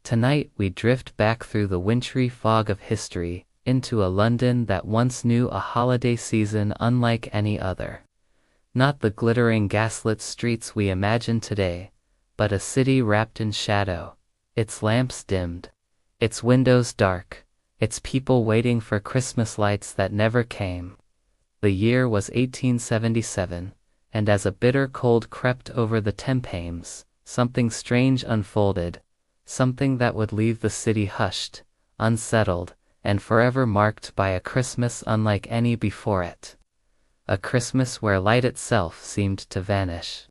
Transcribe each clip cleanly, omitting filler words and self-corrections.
Tonight we drift back through the wintry fog of history, into a London that once knew a holiday season unlike any other. Not the glittering gaslit streets we imagine today, but a city wrapped in shadow, its lamps dimmed, its windows dark, its people waiting for Christmas lights that never came. The year was 1877, and as a bitter cold crept over the Thames, something strange unfolded, something that would leave the city hushed, unsettled, and forever marked by a Christmas unlike any before it. A Christmas where light itself seemed to vanish.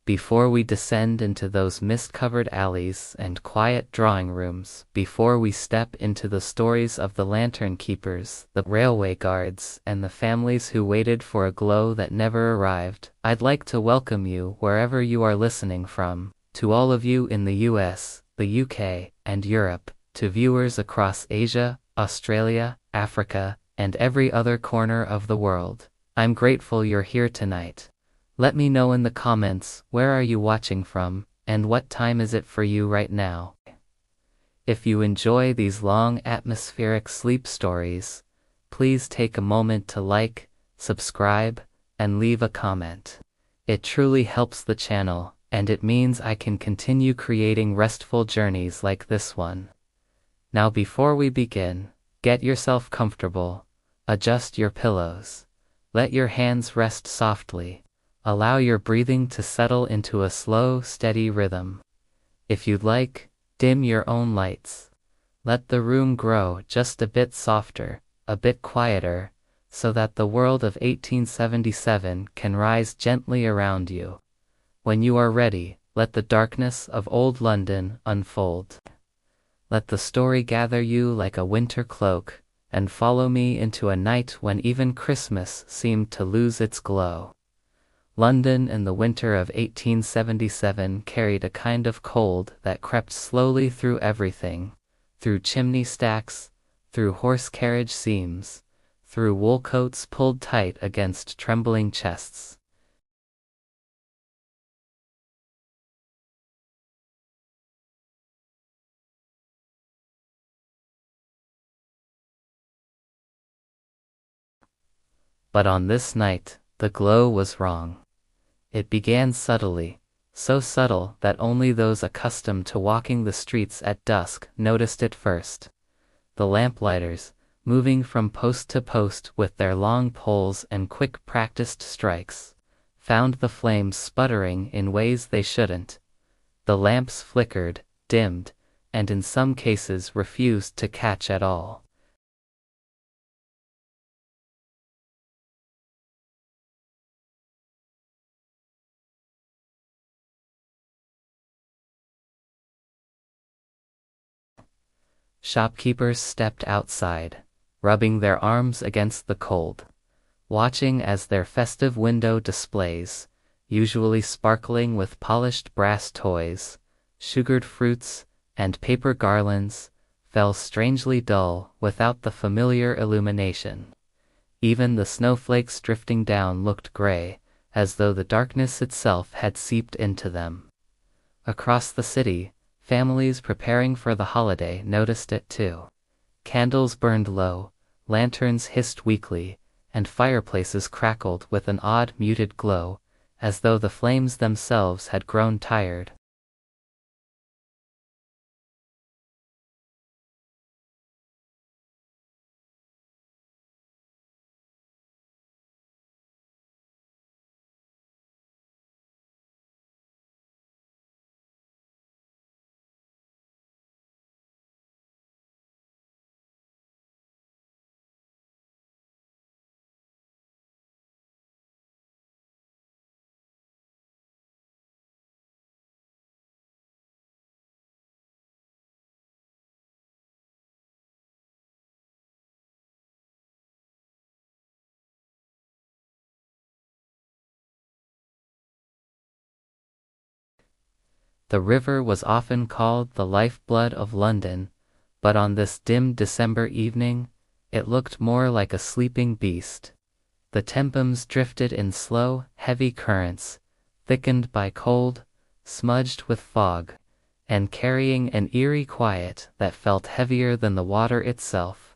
Before we descend into those mist-covered alleys and quiet drawing rooms, before we step into the stories of the lantern keepers, the railway guards, and the families who waited for a glow that never arrived, I'd like to welcome you wherever you are listening from, to all of you in the US, the UK, and Europe, to viewers across Asia, Australia, Africa, and every other corner of the world. I'm grateful you're here tonight. Let me know in the comments, where are you watching from, and what time is it for you right now? If you enjoy these long atmospheric sleep stories, please take a moment to like, subscribe, and leave a comment. It truly helps the channel, and it means I can continue creating restful journeys like this one. Now before we begin, get yourself comfortable, adjust your pillows, let your hands rest softly. Allow your breathing to settle into a slow, steady rhythm. If you'd like, dim your own lights. Let the room grow just a bit softer, a bit quieter, so that the world of 1877 can rise gently around you. When you are ready, let the darkness of old London unfold. Let the story gather you like a winter cloak, and follow me into a night when even Christmas seemed to lose its glow. London in the winter of 1877 carried a kind of cold that crept slowly through everything, through chimney stacks, through horse carriage seams, through wool coats pulled tight against trembling chests. But on this night, the glow was wrong. It began subtly, so subtle that only those accustomed to walking the streets at dusk noticed it first. The lamplighters, moving from post to post with their long poles and quick practiced strikes, found the flames sputtering in ways they shouldn't. The lamps flickered, dimmed, and in some cases refused to catch at all. Shopkeepers stepped outside, rubbing their arms against the cold, watching as their festive window displays, usually sparkling with polished brass toys, sugared fruits, and paper garlands, fell strangely dull without the familiar illumination. Even the snowflakes drifting down looked gray, as though the darkness itself had seeped into them. Across the city, families preparing for the holiday noticed it too. Candles burned low, lanterns hissed weakly, and fireplaces crackled with an odd muted glow, as though the flames themselves had grown tired. The river was often called the lifeblood of London, but on this dim December evening, it looked more like a sleeping beast. The Thames drifted in slow, heavy currents, thickened by cold, smudged with fog, and carrying an eerie quiet that felt heavier than the water itself.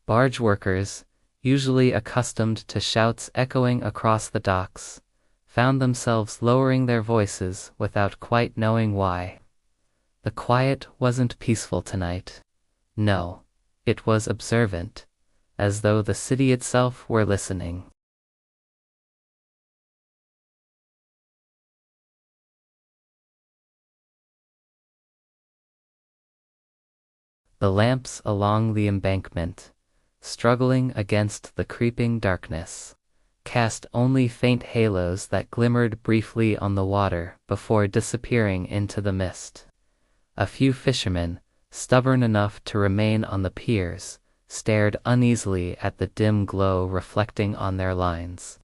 Barge workers, usually accustomed to shouts echoing across the docks, found themselves lowering their voices without quite knowing why. The quiet wasn't peaceful tonight. No, it was observant, as though the city itself were listening. The lamps along the embankment, struggling against the creeping darkness, cast only faint halos that glimmered briefly on the water before disappearing into the mist. A few fishermen, stubborn enough to remain on the piers, stared uneasily at the dim glow reflecting on their lines.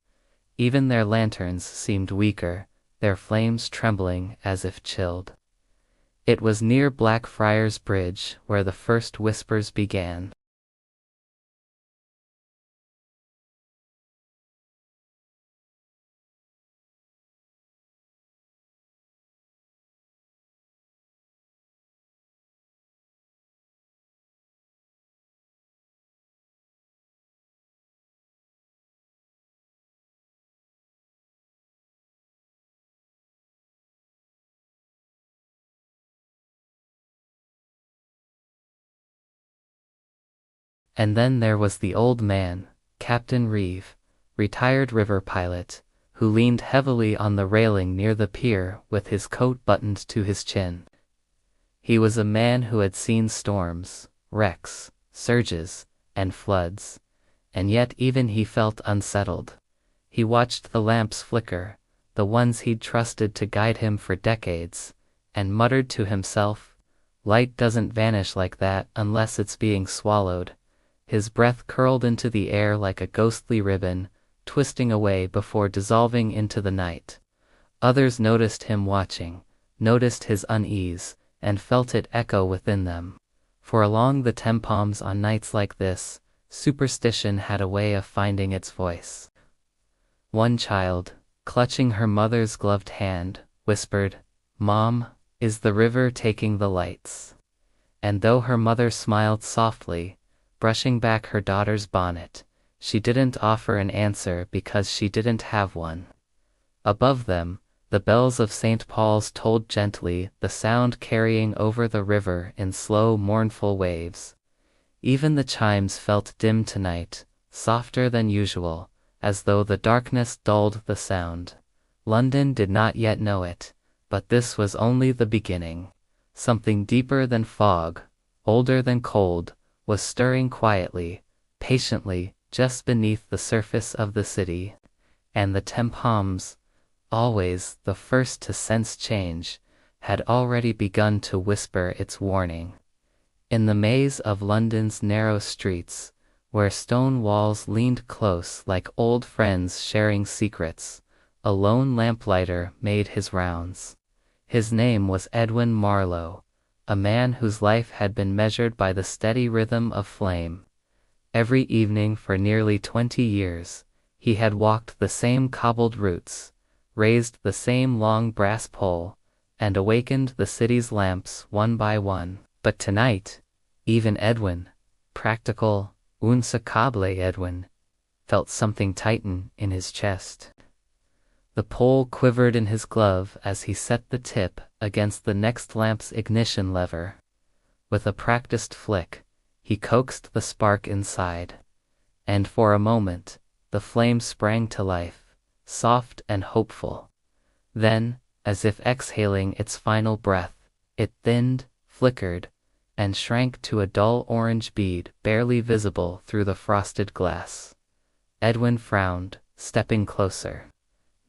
Even their lanterns seemed weaker, their flames trembling as if chilled. It was near Blackfriars Bridge where the first whispers began. And then there was the old man, Captain Reeve, retired river pilot, who leaned heavily on the railing near the pier with his coat buttoned to his chin. He was a man who had seen storms, wrecks, surges, and floods, and yet even he felt unsettled. He watched the lamps flicker, the ones he'd trusted to guide him for decades, and muttered to himself, "Light doesn't vanish like that unless it's being swallowed." His breath curled into the air like a ghostly ribbon, twisting away before dissolving into the night. Others noticed him watching, noticed his unease, and felt it echo within them. For along the Tempoms on nights like this, superstition had a way of finding its voice. One child, clutching her mother's gloved hand, whispered, "Mom, is the river taking the lights?" And though her mother smiled softly, brushing back her daughter's bonnet, she didn't offer an answer because she didn't have one. Above them, the bells of St. Paul's tolled gently, the sound carrying over the river in slow, mournful waves. Even the chimes felt dim tonight, softer than usual, as though the darkness dulled the sound. London did not yet know it, but this was only the beginning. Something deeper than fog, older than cold, was stirring quietly, patiently, just beneath the surface of the city. And the Tempoms, always the first to sense change, had already begun to whisper its warning. In the maze of London's narrow streets, where stone walls leaned close like old friends sharing secrets, a lone lamplighter made his rounds. His name was Edwin Marlowe, a man whose life had been measured by the steady rhythm of flame. Every evening for nearly 20 years, he had walked the same cobbled routes, raised the same long brass pole, and awakened the city's lamps one by one. But tonight, even Edwin, practical, unsacable Edwin, felt something tighten in his chest. The pole quivered in his glove as he set the tip against the next lamp's ignition lever. With a practiced flick, he coaxed the spark inside, and for a moment, the flame sprang to life, soft and hopeful. Then, as if exhaling its final breath, it thinned, flickered, and shrank to a dull orange bead barely visible through the frosted glass. Edwin frowned, stepping closer.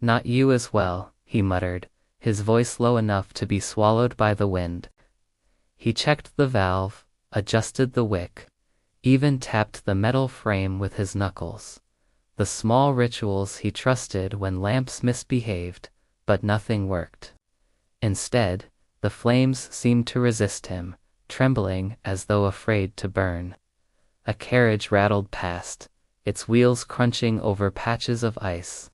"Not you as well," he muttered, his voice low enough to be swallowed by the wind. He checked the valve, adjusted the wick, even tapped the metal frame with his knuckles. The small rituals he trusted when lamps misbehaved, but nothing worked. Instead, the flames seemed to resist him, trembling as though afraid to burn. A carriage rattled past, its wheels crunching over patches of ice.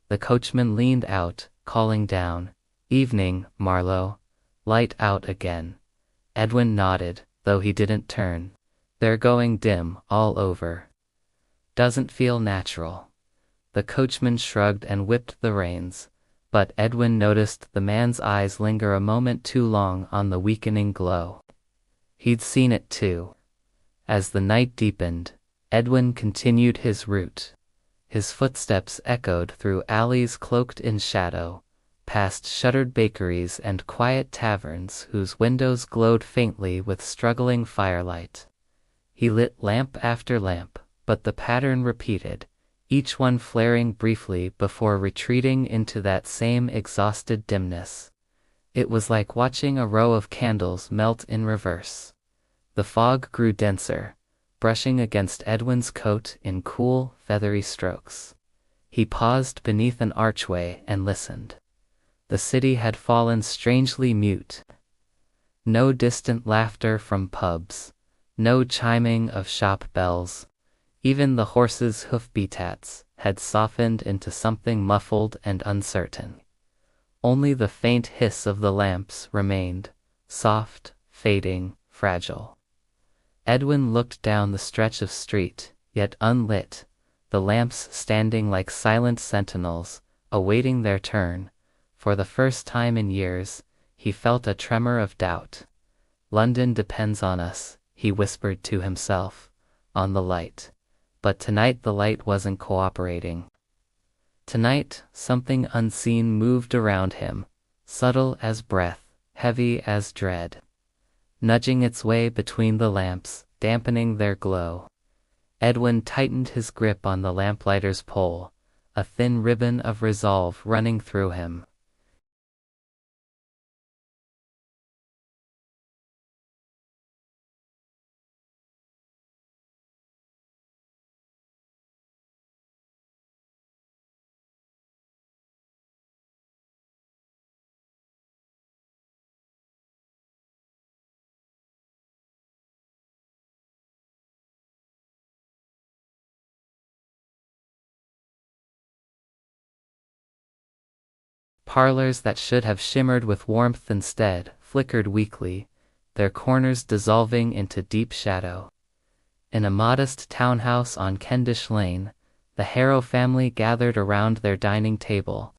The coachman leaned out, calling down, "Evening, Marlowe." Light out again. Edwin nodded, though he didn't turn. They're going dim all over. Doesn't feel natural. The coachman shrugged and whipped the reins, but Edwin noticed the man's eyes linger a moment too long on the weakening glow. He'd seen it too. As the night deepened, Edwin continued his route. His footsteps echoed through alleys cloaked in shadow, past shuttered bakeries and quiet taverns whose windows glowed faintly with struggling firelight. He lit lamp after lamp, but the pattern repeated, each one flaring briefly before retreating into that same exhausted dimness. It was like watching a row of candles melt in reverse. The fog grew denser, brushing against Edwin's coat in cool, feathery strokes. He paused beneath an archway and listened. The city had fallen strangely mute. No distant laughter from pubs, no chiming of shop bells. Even the horses' hoof-beats had softened into something muffled and uncertain. Only the faint hiss of the lamps remained, soft, fading, fragile. Edwin looked down the stretch of street, yet unlit, the lamps standing like silent sentinels, awaiting their turn. For the first time in years, he felt a tremor of doubt. London depends on us, he whispered to himself, on the light. But tonight the light wasn't cooperating. Tonight, something unseen moved around him, subtle as breath, heavy as dread. Nudging its way between the lamps, dampening their glow. Edwin tightened his grip on the lamplighter's pole, a thin ribbon of resolve running through him. Parlors that should have shimmered with warmth instead flickered weakly, their corners dissolving into deep shadow. In a modest townhouse on Kendish Lane, the Harrow family gathered around their dining table.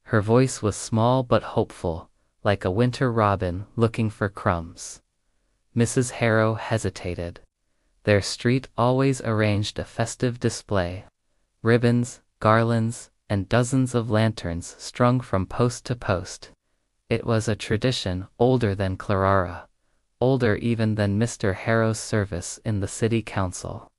Her voice was small but hopeful, like a winter robin looking for crumbs. Mrs. Harrow hesitated. Their street always arranged a festive display. Ribbons, garlands, and dozens of lanterns strung from post to post. It was a tradition older than Clara, older even than Mr. Harrow's service in the city council.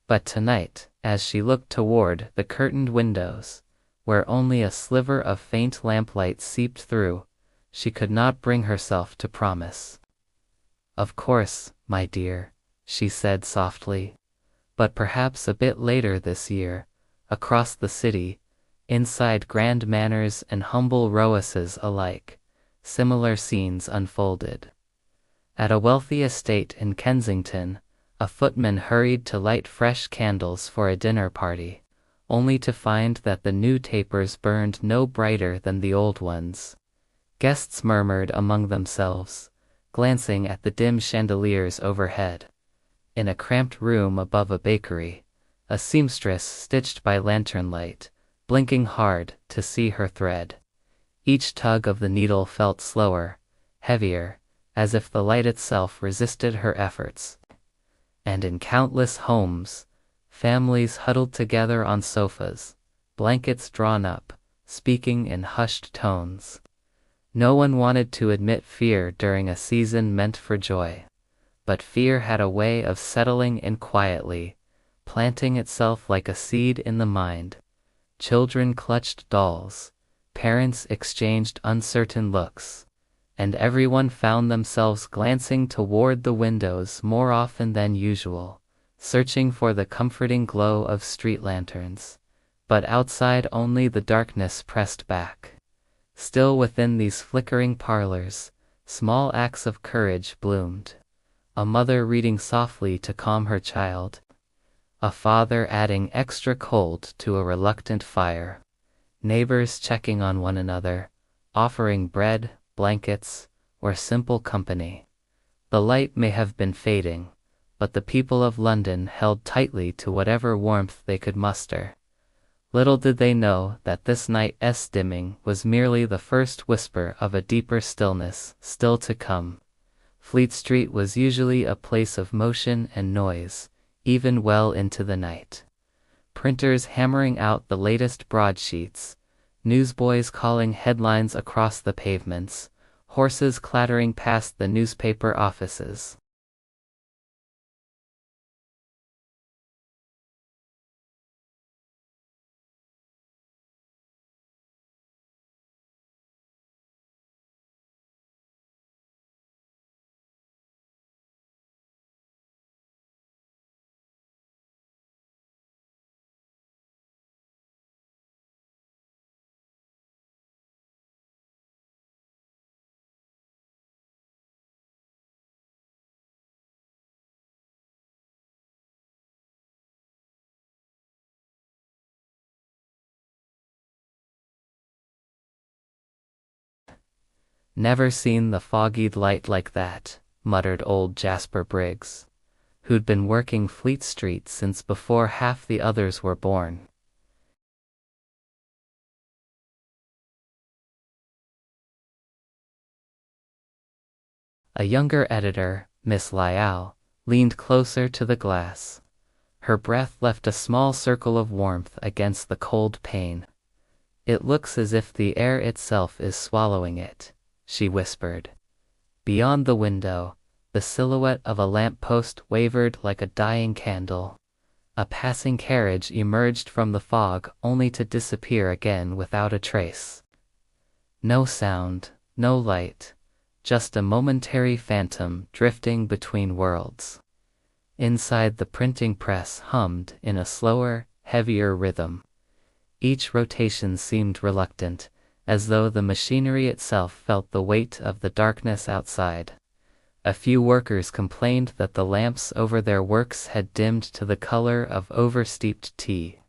But tonight, as she looked toward the curtained windows, where only a sliver of faint lamplight seeped through, she could not bring herself to promise. "Of course, my dear," she said softly. "But perhaps a bit later this year, across the city, inside grand manors and humble rowases alike, similar scenes unfolded." At a wealthy estate in Kensington, a footman hurried to light fresh candles for a dinner party, only to find that the new tapers burned no brighter than the old ones. Guests murmured among themselves, glancing at the dim chandeliers overhead. In a cramped room above a bakery, a seamstress stitched by lantern light, blinking hard to see her thread. Each tug of the needle felt slower, heavier, as if the light itself resisted her efforts. And in countless homes, Families huddled together on sofas, blankets drawn up, speaking in hushed tones. No one wanted to admit fear during a season meant for joy. But fear had a way of settling in quietly, planting itself like a seed in the mind. Children clutched dolls, parents exchanged uncertain looks, and everyone found themselves glancing toward the windows more often than usual, searching for the comforting glow of street lanterns. But outside only the darkness pressed back. Still within these flickering parlors, small acts of courage bloomed. A mother reading softly to calm her child. A father adding extra cold to a reluctant fire. Neighbors checking on one another, offering bread, blankets, or simple company. The light may have been fading, but the people of London held tightly to whatever warmth they could muster. Little did they know that this night's dimming was merely the first whisper of a deeper stillness still to come. Fleet Street was usually a place of motion and noise, even well into the night. Printers hammering out the latest broadsheets, newsboys calling headlines across the pavements, horses clattering past the newspaper offices. "Never seen the foggy light like that," muttered old Jasper Briggs, who'd been working Fleet Street since before half the others were born. A younger editor, Miss Lyall, leaned closer to the glass. Her breath left a small circle of warmth against the cold pane. "It looks as if the air itself is swallowing it," she whispered. Beyond the window, the silhouette of a lamp-post wavered like a dying candle. A passing carriage emerged from the fog only to disappear again without a trace. No sound, no light, just a momentary phantom drifting between worlds. Inside the printing press hummed in a slower, heavier rhythm. Each rotation seemed reluctant, as though the machinery itself felt the weight of the darkness outside. A few workers complained that the lamps over their works had dimmed to the color of oversteeped tea.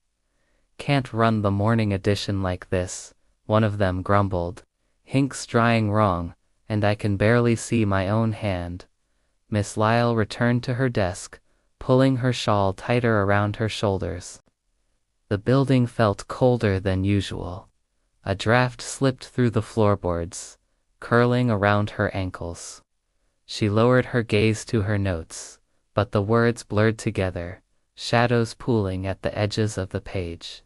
"Can't run the morning edition like this," one of them grumbled. "Ink's drying wrong, and I can barely see my own hand." Miss Lyall returned to her desk, pulling her shawl tighter around her shoulders. The building felt colder than usual. A draft slipped through the floorboards, curling around her ankles. She lowered her gaze to her notes, but the words blurred together, shadows pooling at the edges of the page.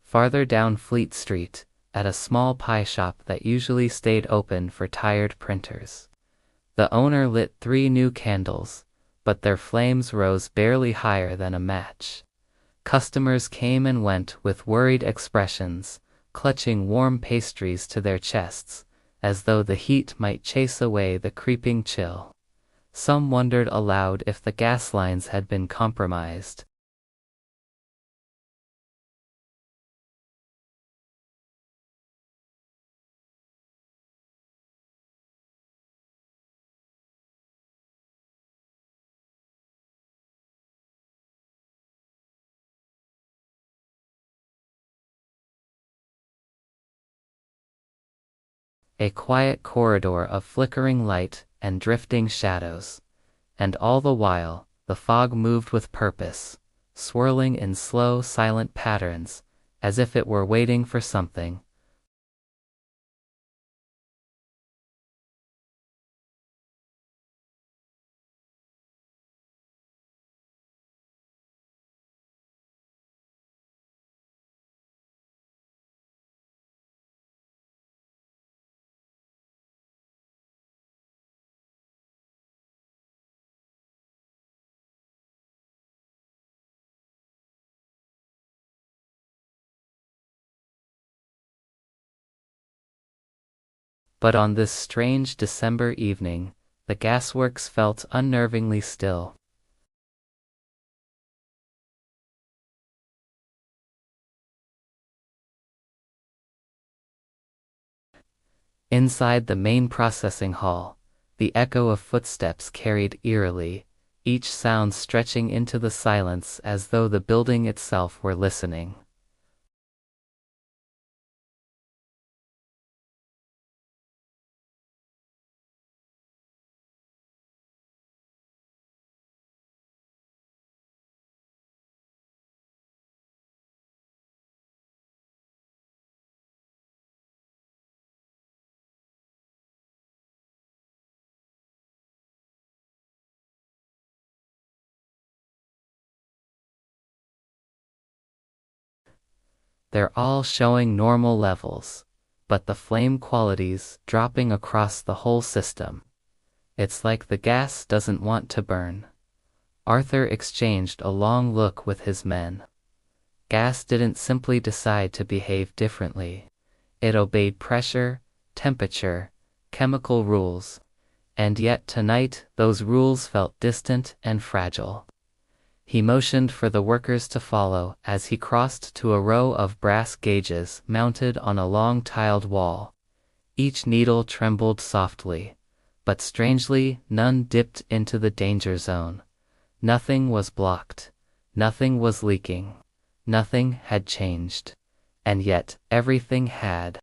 Farther down Fleet Street, at a small pie shop that usually stayed open for tired printers. The owner lit 3 new candles, but their flames rose barely higher than a match. Customers came and went with worried expressions, clutching warm pastries to their chests, as though the heat might chase away the creeping chill. Some wondered aloud if the gas lines had been compromised. A quiet corridor of flickering light and drifting shadows. And all the while, the fog moved with purpose, swirling in slow, silent patterns, as if it were waiting for something. But on this strange December evening, the gasworks felt unnervingly still. Inside the main processing hall, the echo of footsteps carried eerily, each sound stretching into the silence as though the building itself were listening. They're all showing normal levels, but the flame quality's dropping across the whole system. It's like the gas doesn't want to burn. Arthur exchanged a long look with his men. Gas didn't simply decide to behave differently. It obeyed pressure, temperature, chemical rules, and yet tonight those rules felt distant and fragile. He motioned for the workers to follow as he crossed to a row of brass gauges mounted on a long tiled wall. Each needle trembled softly, but strangely none dipped into the danger zone. Nothing was blocked, nothing was leaking, nothing had changed. And yet everything had.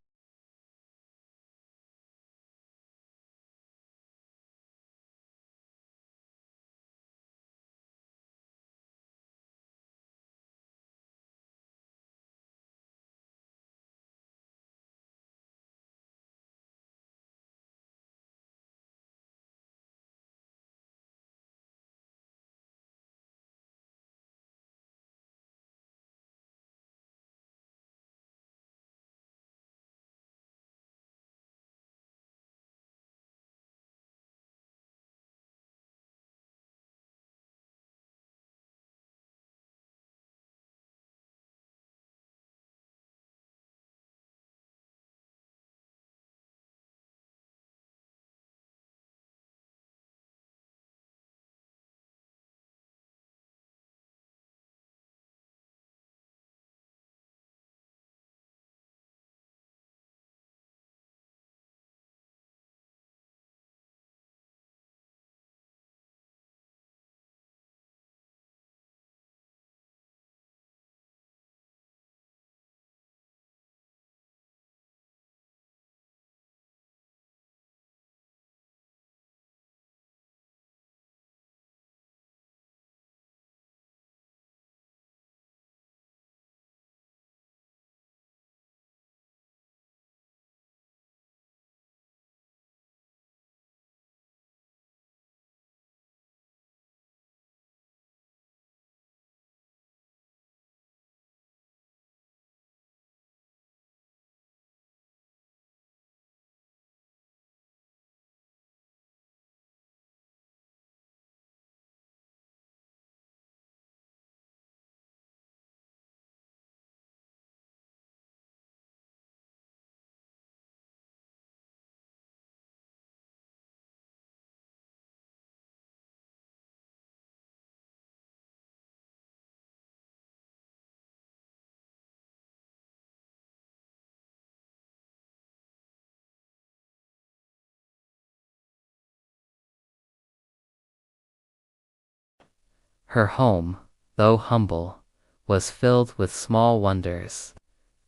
Her home, though humble, was filled with small wonders,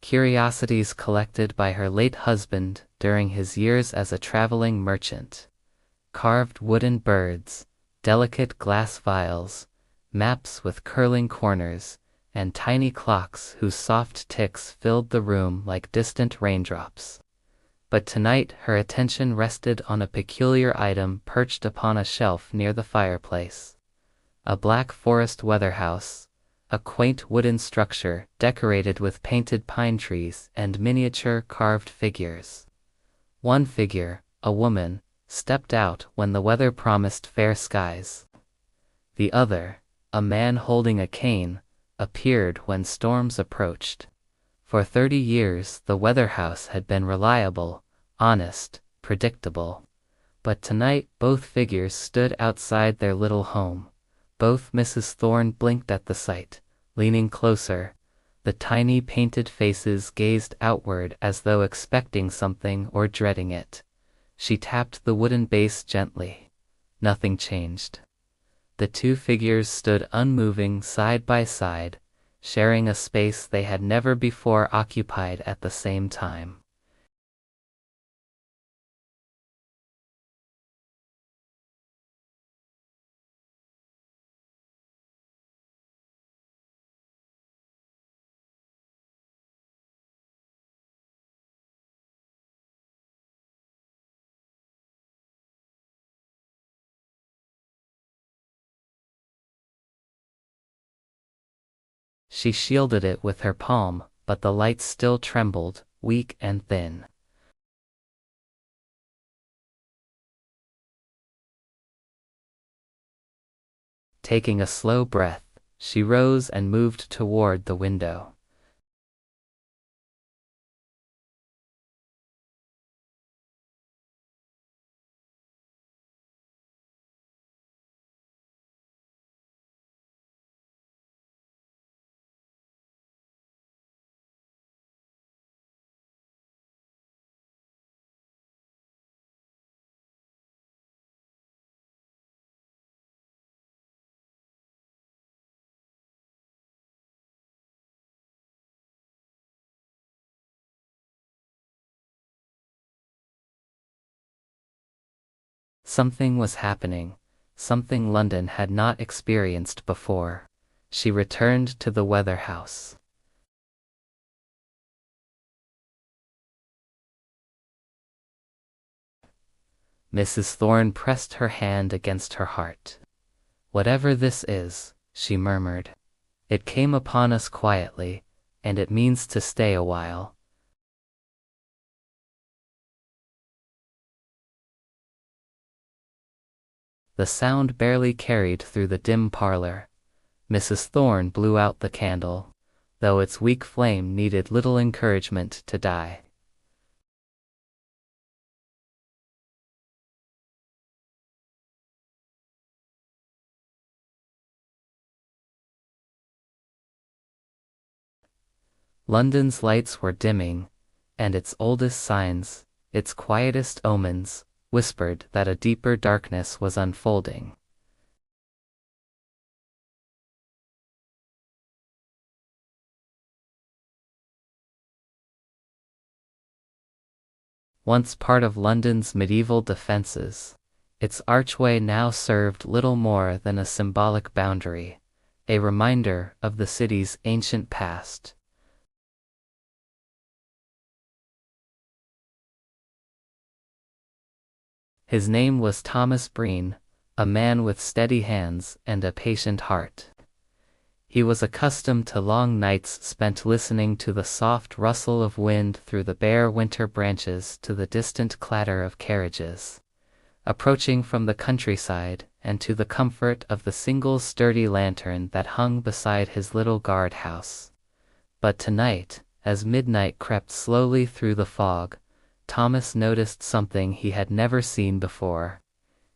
curiosities collected by her late husband during his years as a traveling merchant. Carved wooden birds, delicate glass vials, maps with curling corners, and tiny clocks whose soft ticks filled the room like distant raindrops. But tonight her attention rested on a peculiar item perched upon a shelf near the fireplace. A Black Forest weatherhouse, a quaint wooden structure decorated with painted pine trees and miniature carved figures. One figure, a woman, stepped out when the weather promised fair skies. The other, a man holding a cane, appeared when storms approached. For 30 years the weatherhouse had been reliable, honest, predictable. But tonight both figures stood outside their little home. Both Mrs. Thorne blinked at the sight, leaning closer. The tiny painted faces gazed outward as though expecting something or dreading it. She tapped the wooden base gently. Nothing changed. The two figures stood unmoving side by side, sharing a space they had never before occupied at the same time. She shielded it with her palm, but the light still trembled, weak and thin. Taking a slow breath, she rose and moved toward the window. Something was happening, something London had not experienced before. She returned to the Weather House. Mrs. Thorne pressed her hand against her heart. "Whatever this is," she murmured, "it came upon us quietly, and it means to stay a while." The sound barely carried through the dim parlor. Mrs. Thorne blew out the candle, though its weak flame needed little encouragement to die. London's lights were dimming, and its oldest signs, its quietest omens, whispered that a deeper darkness was unfolding. Once part of London's medieval defences, its archway now served little more than a symbolic boundary, a reminder of the city's ancient past. His name was Thomas Breen, a man with steady hands and a patient heart. He was accustomed to long nights spent listening to the soft rustle of wind through the bare winter branches, to the distant clatter of carriages approaching from the countryside, and to the comfort of the single sturdy lantern that hung beside his little guard-house. But tonight, as midnight crept slowly through the fog, Thomas noticed something he had never seen before.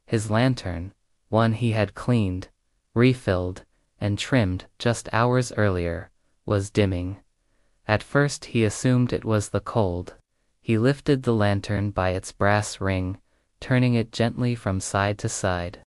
His lantern, one he had cleaned, refilled, and trimmed just hours earlier, was dimming. At first he assumed it was the cold. He lifted the lantern by its brass ring, turning it gently from side to side.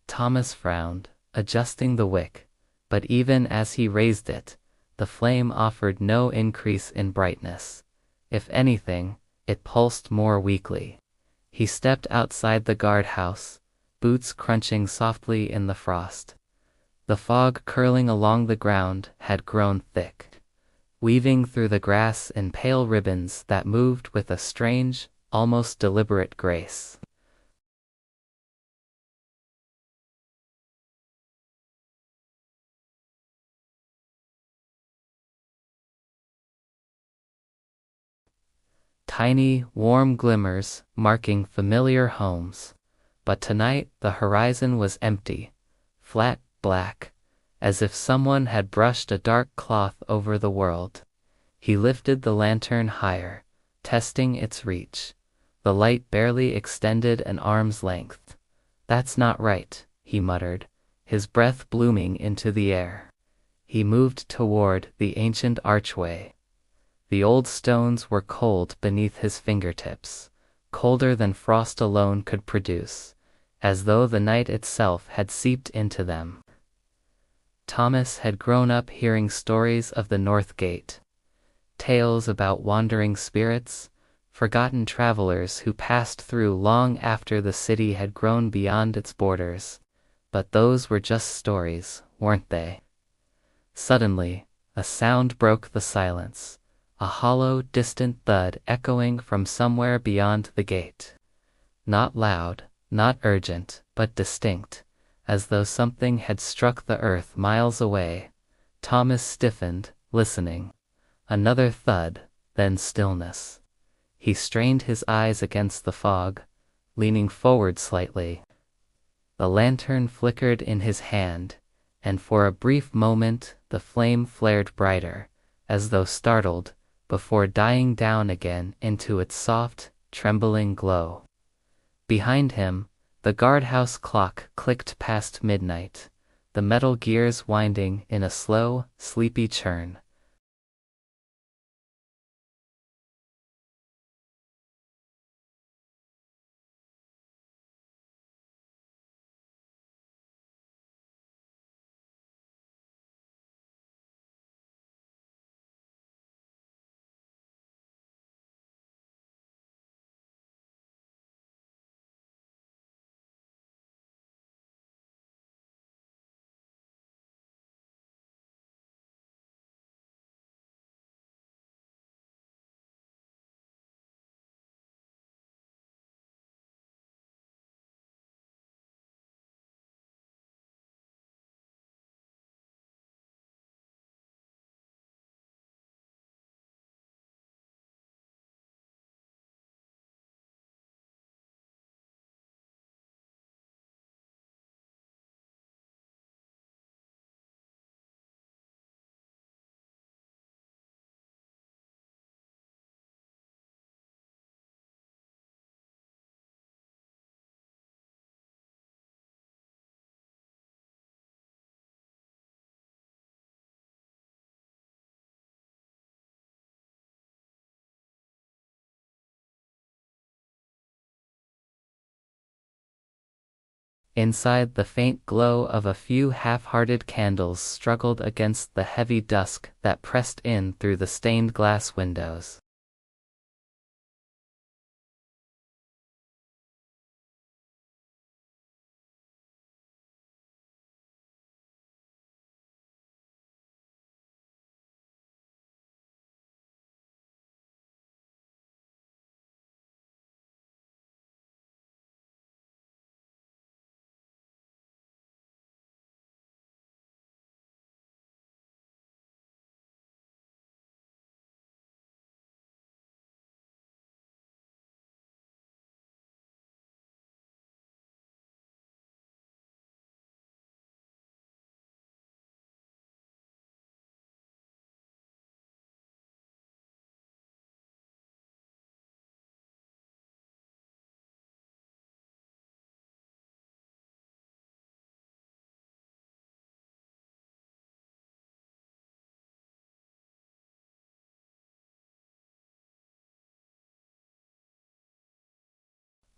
Thomas frowned, adjusting the wick, but even as he raised it, the flame offered no increase in brightness. If anything, it pulsed more weakly. He stepped outside the guardhouse, boots crunching softly in the frost. The fog curling along the ground had grown thick, weaving through the grass in pale ribbons that moved with a strange, almost deliberate grace. Tiny, warm glimmers marking familiar homes. But tonight the horizon was empty, flat, black, as if someone had brushed a dark cloth over the world. He lifted the lantern higher, testing its reach. The light barely extended an arm's length. "That's not right," he muttered, his breath blooming into the air. He moved toward the ancient archway. The old stones were cold beneath his fingertips, colder than frost alone could produce, as though the night itself had seeped into them. Thomas had grown up hearing stories of the North Gate, tales about wandering spirits, forgotten travelers who passed through long after the city had grown beyond its borders. But those were just stories, weren't they? Suddenly, a sound broke the silence, a hollow, distant thud echoing from somewhere beyond the gate. Not loud, not urgent, but distinct, as though something had struck the earth miles away. Thomas stiffened, listening. Another thud, then stillness. He strained his eyes against the fog, leaning forward slightly. The lantern flickered in his hand, and for a brief moment the flame flared brighter, as though startled, before dying down again into its soft, trembling glow. Behind him, the guardhouse clock clicked past midnight, the metal gears winding in a slow, sleepy churn. Inside, the faint glow of a few half-hearted candles struggled against the heavy dusk that pressed in through the stained glass windows.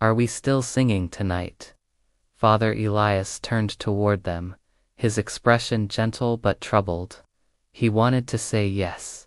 "Are we still singing tonight?" Father Elias turned toward them, his expression gentle but troubled. He wanted to say yes.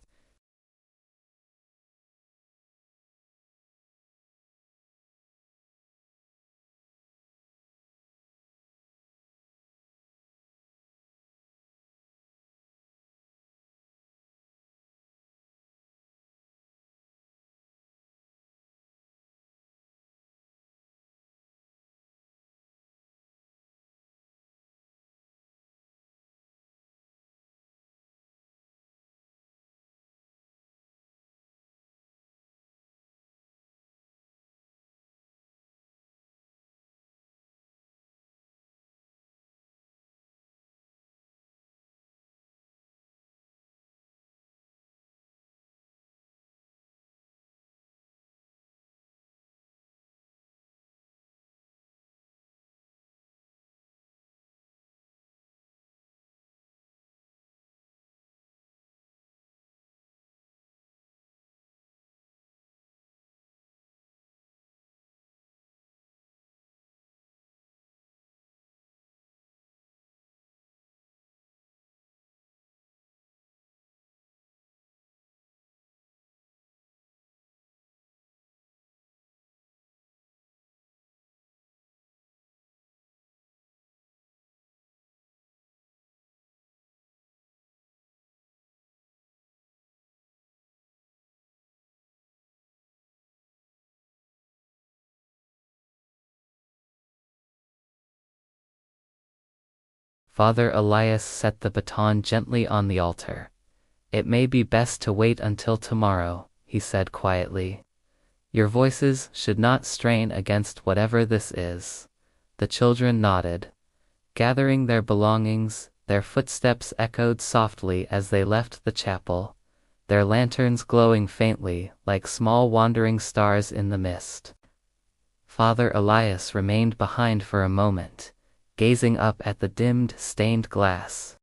Father Elias set the baton gently on the altar. "It may be best to wait until tomorrow," he said quietly. "Your voices should not strain against whatever this is." The children nodded. Gathering their belongings, their footsteps echoed softly as they left the chapel, their lanterns glowing faintly like small wandering stars in the mist. Father Elias remained behind for a moment, gazing up at the dimmed, stained glass.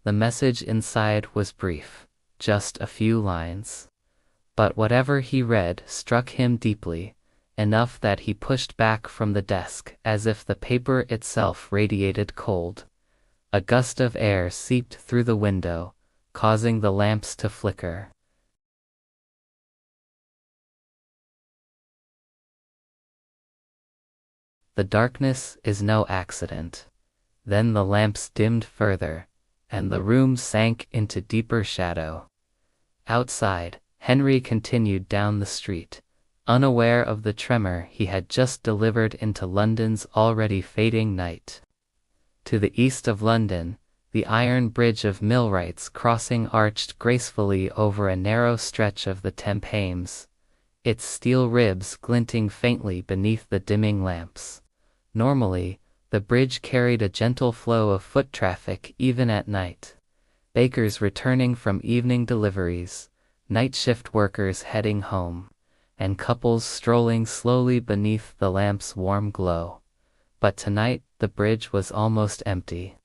The message inside was brief, just a few lines. But whatever he read struck him deeply, enough that he pushed back from the desk as if the paper itself radiated cold. A gust of air seeped through the window, causing the lamps to flicker. The darkness is no accident. Then the lamps dimmed further, and the room sank into deeper shadow. Outside, Henry continued down the street, unaware of the tremor he had just delivered into London's already fading night. To the east of London, the iron bridge of Millwrights Crossing arched gracefully over a narrow stretch of the Thames, its steel ribs glinting faintly beneath the dimming lamps. Normally, the bridge carried a gentle flow of foot traffic even at night. Bakers returning from evening deliveries, night shift workers heading home, and couples strolling slowly beneath the lamp's warm glow. But tonight the bridge was almost empty.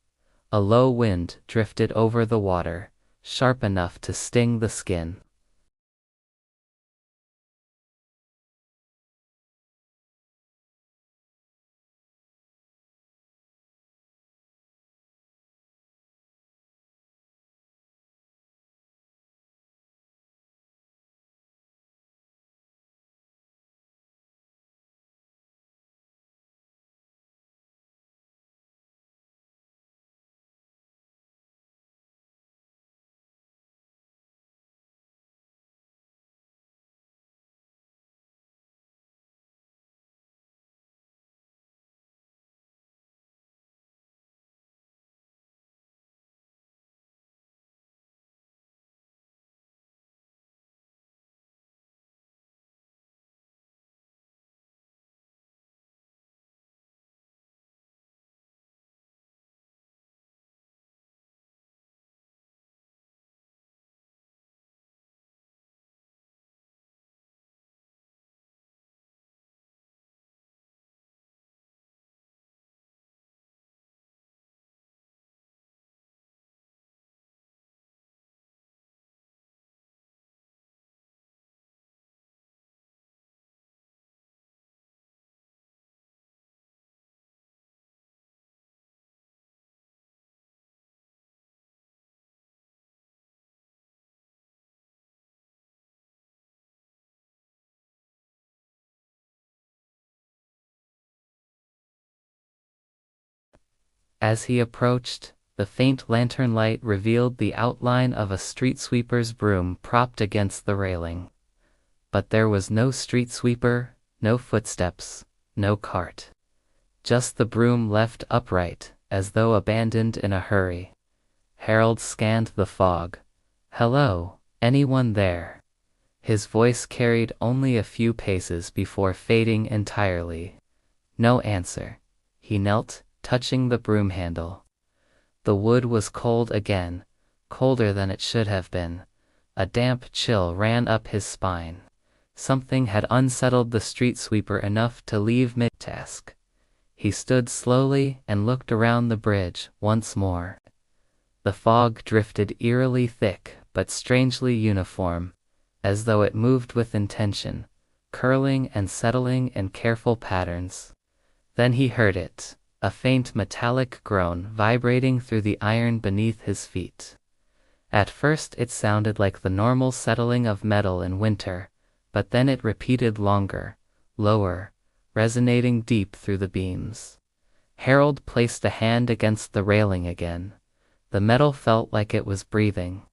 A low wind drifted over the water, sharp enough to sting the skin. As he approached, the faint lantern light revealed the outline of a street sweeper's broom propped against the railing. But there was no street sweeper, no footsteps, no cart. Just the broom left upright, as though abandoned in a hurry. Harold scanned the fog. "Hello, anyone there?" His voice carried only a few paces before fading entirely. No answer. He knelt, touching the broom handle. The wood was cold again, colder than it should have been. A damp chill ran up his spine. Something had unsettled the street sweeper enough to leave mid-task. He stood slowly and looked around the bridge once more. The fog drifted eerily thick but strangely uniform, as though it moved with intention, curling and settling in careful patterns. Then he heard it, a faint metallic groan vibrating through the iron beneath his feet. At first it sounded like the normal settling of metal in winter, but then it repeated longer, lower, resonating deep through the beams. Harold placed a hand against the railing again. The metal felt like it was breathing.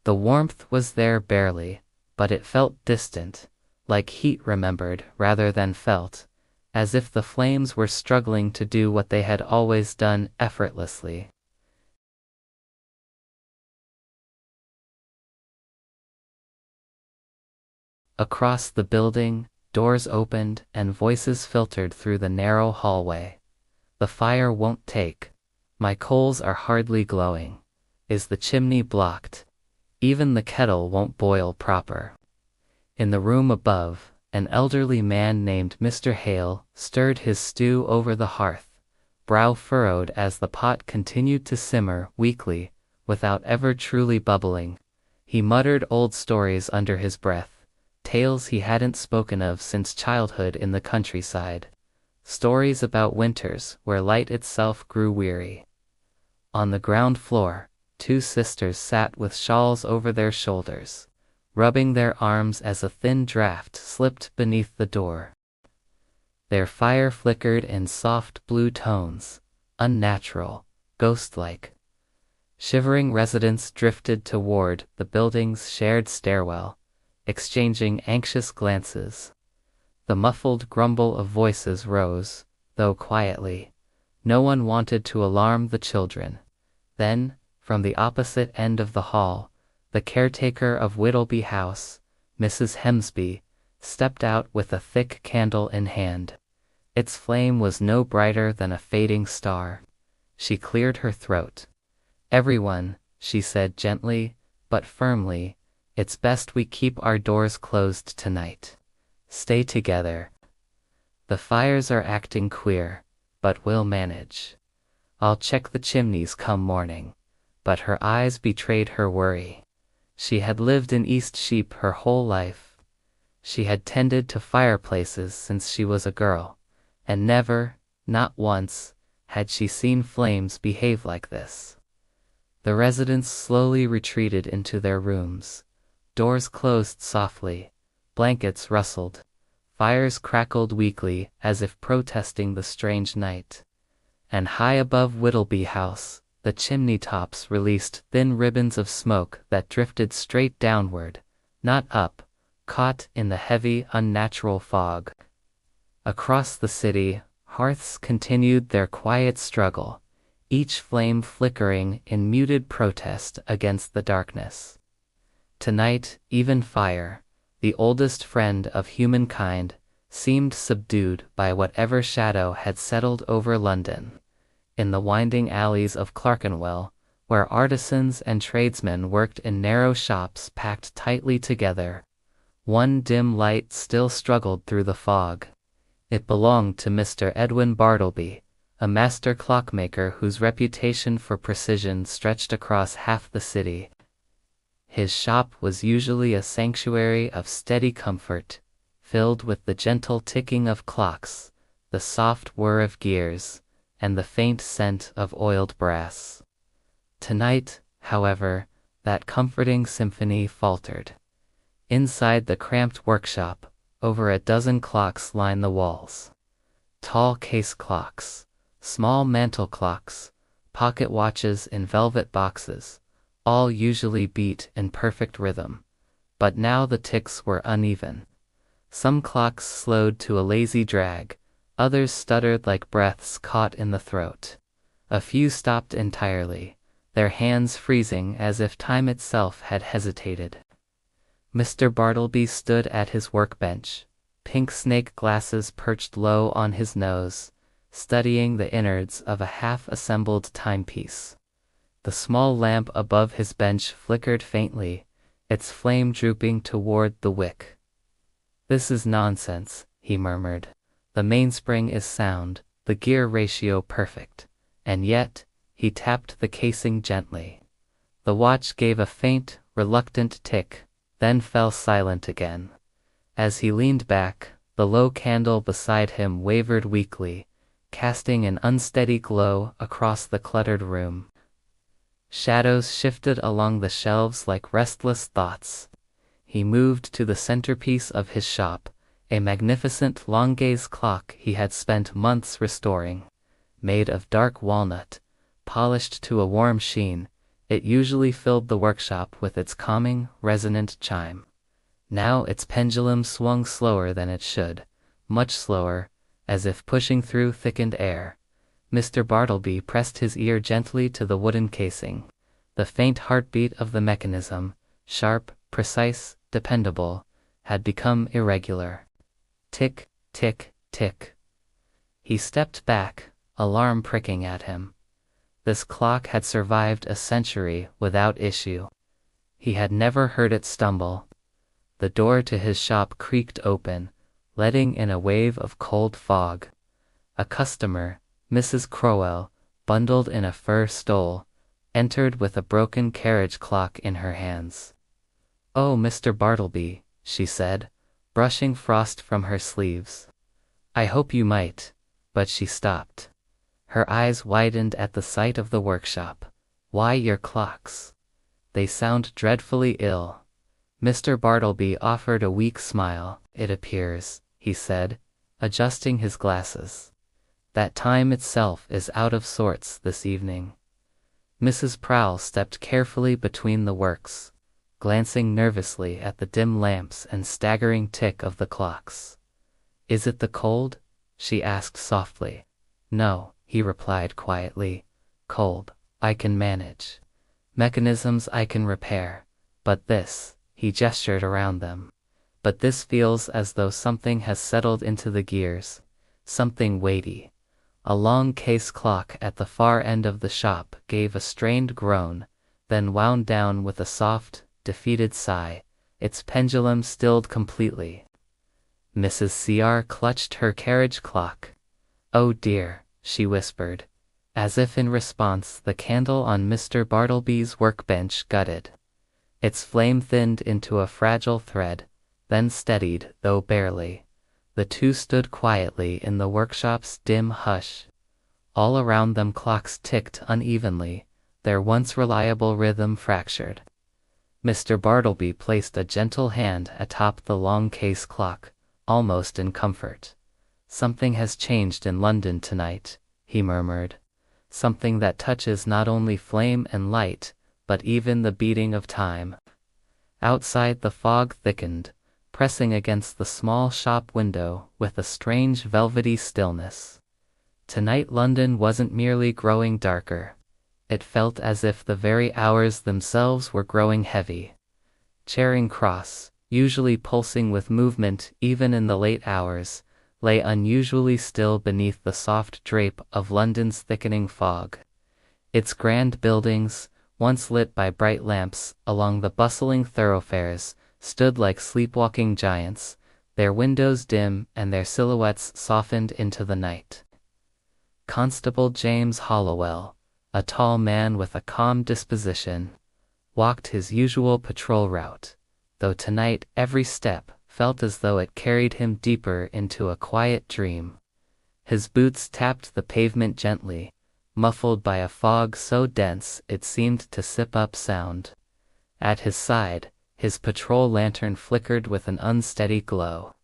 The warmth was there barely, but it felt distant, like heat remembered rather than felt, as if the flames were struggling to do what they had always done effortlessly. Across the building, doors opened and voices filtered through the narrow hallway. The fire won't take. My coals are hardly glowing. Is the chimney blocked? Even the kettle won't boil proper. In the room above, an elderly man named Mr. Hale stirred his stew over the hearth, brow furrowed as the pot continued to simmer weakly, without ever truly bubbling. He muttered old stories under his breath, tales he hadn't spoken of since childhood in the countryside. Stories about winters where light itself grew weary. On the ground floor, two sisters sat with shawls over their shoulders, rubbing their arms as a thin draught slipped beneath the door. Their fire flickered in soft blue tones, unnatural, ghost-like. Shivering residents drifted toward the building's shared stairwell, exchanging anxious glances. The muffled grumble of voices rose, though quietly. No one wanted to alarm the children. Then, from the opposite end of the hall, the caretaker of Whittleby House, Mrs. Hemsby, stepped out with a thick candle in hand. Its flame was no brighter than a fading star. She cleared her throat. "Everyone," she said gently, but firmly, "it's best we keep our doors closed tonight. Stay together. The fires are acting queer, but we'll manage. I'll check the chimneys come morning." But her eyes betrayed her worry. She had lived in East Sheep her whole life. She had tended to fireplaces since she was a girl, and never, not once, had she seen flames behave like this. The residents slowly retreated into their rooms. Doors closed softly, blankets rustled, fires crackled weakly as if protesting the strange night. And high above Whittleby House, the chimney tops released thin ribbons of smoke that drifted straight downward, not up, caught in the heavy, unnatural fog. Across the city, hearths continued their quiet struggle, each flame flickering in muted protest against the darkness. Tonight, even fire, the oldest friend of humankind, seemed subdued by whatever shadow had settled over London. In the winding alleys of Clerkenwell, where artisans and tradesmen worked in narrow shops packed tightly together, one dim light still struggled through the fog. It belonged to Mr. Edwin Bartleby, a master clockmaker whose reputation for precision stretched across half the city. His shop was usually a sanctuary of steady comfort, filled with the gentle ticking of clocks, the soft whir of gears, and the faint scent of oiled brass. Tonight, however, that comforting symphony faltered. Inside the cramped workshop, over a dozen clocks lined the walls. Tall case clocks, small mantel clocks, pocket watches in velvet boxes, all usually beat in perfect rhythm. But now the ticks were uneven. Some clocks slowed to a lazy drag, others stuttered like breaths caught in the throat. A few stopped entirely, their hands freezing as if time itself had hesitated. Mr. Bartleby stood at his workbench, pink snake glasses perched low on his nose, studying the innards of a half-assembled timepiece. The small lamp above his bench flickered faintly, its flame drooping toward the wick. "This is nonsense," he murmured. "The mainspring is sound, the gear ratio perfect. And yet," he tapped the casing gently. The watch gave a faint, reluctant tick, then fell silent again. As he leaned back, the low candle beside him wavered weakly, casting an unsteady glow across the cluttered room. Shadows shifted along the shelves like restless thoughts. He moved to the centerpiece of his shop, a magnificent long-gaze clock he had spent months restoring. Made of dark walnut, polished to a warm sheen, It usually filled the workshop with its calming, resonant chime. Now its pendulum swung slower than it should, much slower, as if pushing through thickened air. Mr. Bartleby pressed his ear gently to the wooden casing. The faint heartbeat of the mechanism, sharp, precise, dependable, had become irregular. Tick, tick, tick. He stepped back, alarm pricking at him. This clock had survived a century without issue. He had never heard it stumble. The door to his shop creaked open, letting in a wave of cold fog. A customer, Mrs. Crowell, bundled in a fur stole, entered with a broken carriage clock in her hands. "Oh, Mr. Bartleby," she said, brushing frost from her sleeves. "I hope you might," but she stopped. Her eyes widened at the sight of the workshop. "Why your clocks? They sound dreadfully ill." Mr. Bartleby offered a weak smile. "It appears," he said, adjusting his glasses, "that time itself is out of sorts this evening." Mrs. Prowl stepped carefully between the works, glancing nervously at the dim lamps and staggering tick of the clocks. "Is it the cold?" she asked softly. "No," he replied quietly. "Cold, I can manage. Mechanisms I can repair. But this," he gestured around them, "but this feels as though something has settled into the gears, something weighty." A long case clock at the far end of the shop gave a strained groan, then wound down with a soft, defeated sigh, its pendulum stilled completely. Mrs. C.R. clutched her carriage clock. "Oh dear," she whispered. As if in response, the candle on Mr. Bartleby's workbench gutted. Its flame thinned into a fragile thread, then steadied, though barely. The two stood quietly in the workshop's dim hush. All around them clocks ticked unevenly, their once reliable rhythm fractured. Mr. Bartleby placed a gentle hand atop the long case clock, almost in comfort. "Something has changed in London tonight," he murmured. "Something that touches not only flame and light, but even the beating of time." Outside the fog thickened, pressing against the small shop window with a strange velvety stillness. Tonight London wasn't merely growing darker. It felt as if the very hours themselves were growing heavy. Charing Cross, usually pulsing with movement even in the late hours, lay unusually still beneath the soft drape of London's thickening fog. Its grand buildings, once lit by bright lamps along the bustling thoroughfares, stood like sleepwalking giants, their windows dim and their silhouettes softened into the night. Constable James Hollowell, a tall man with a calm disposition, walked his usual patrol route, though tonight every step felt as though it carried him deeper into a quiet dream. His boots tapped the pavement gently, muffled by a fog so dense it seemed to sip up sound. At his side, his patrol lantern flickered with an unsteady glow.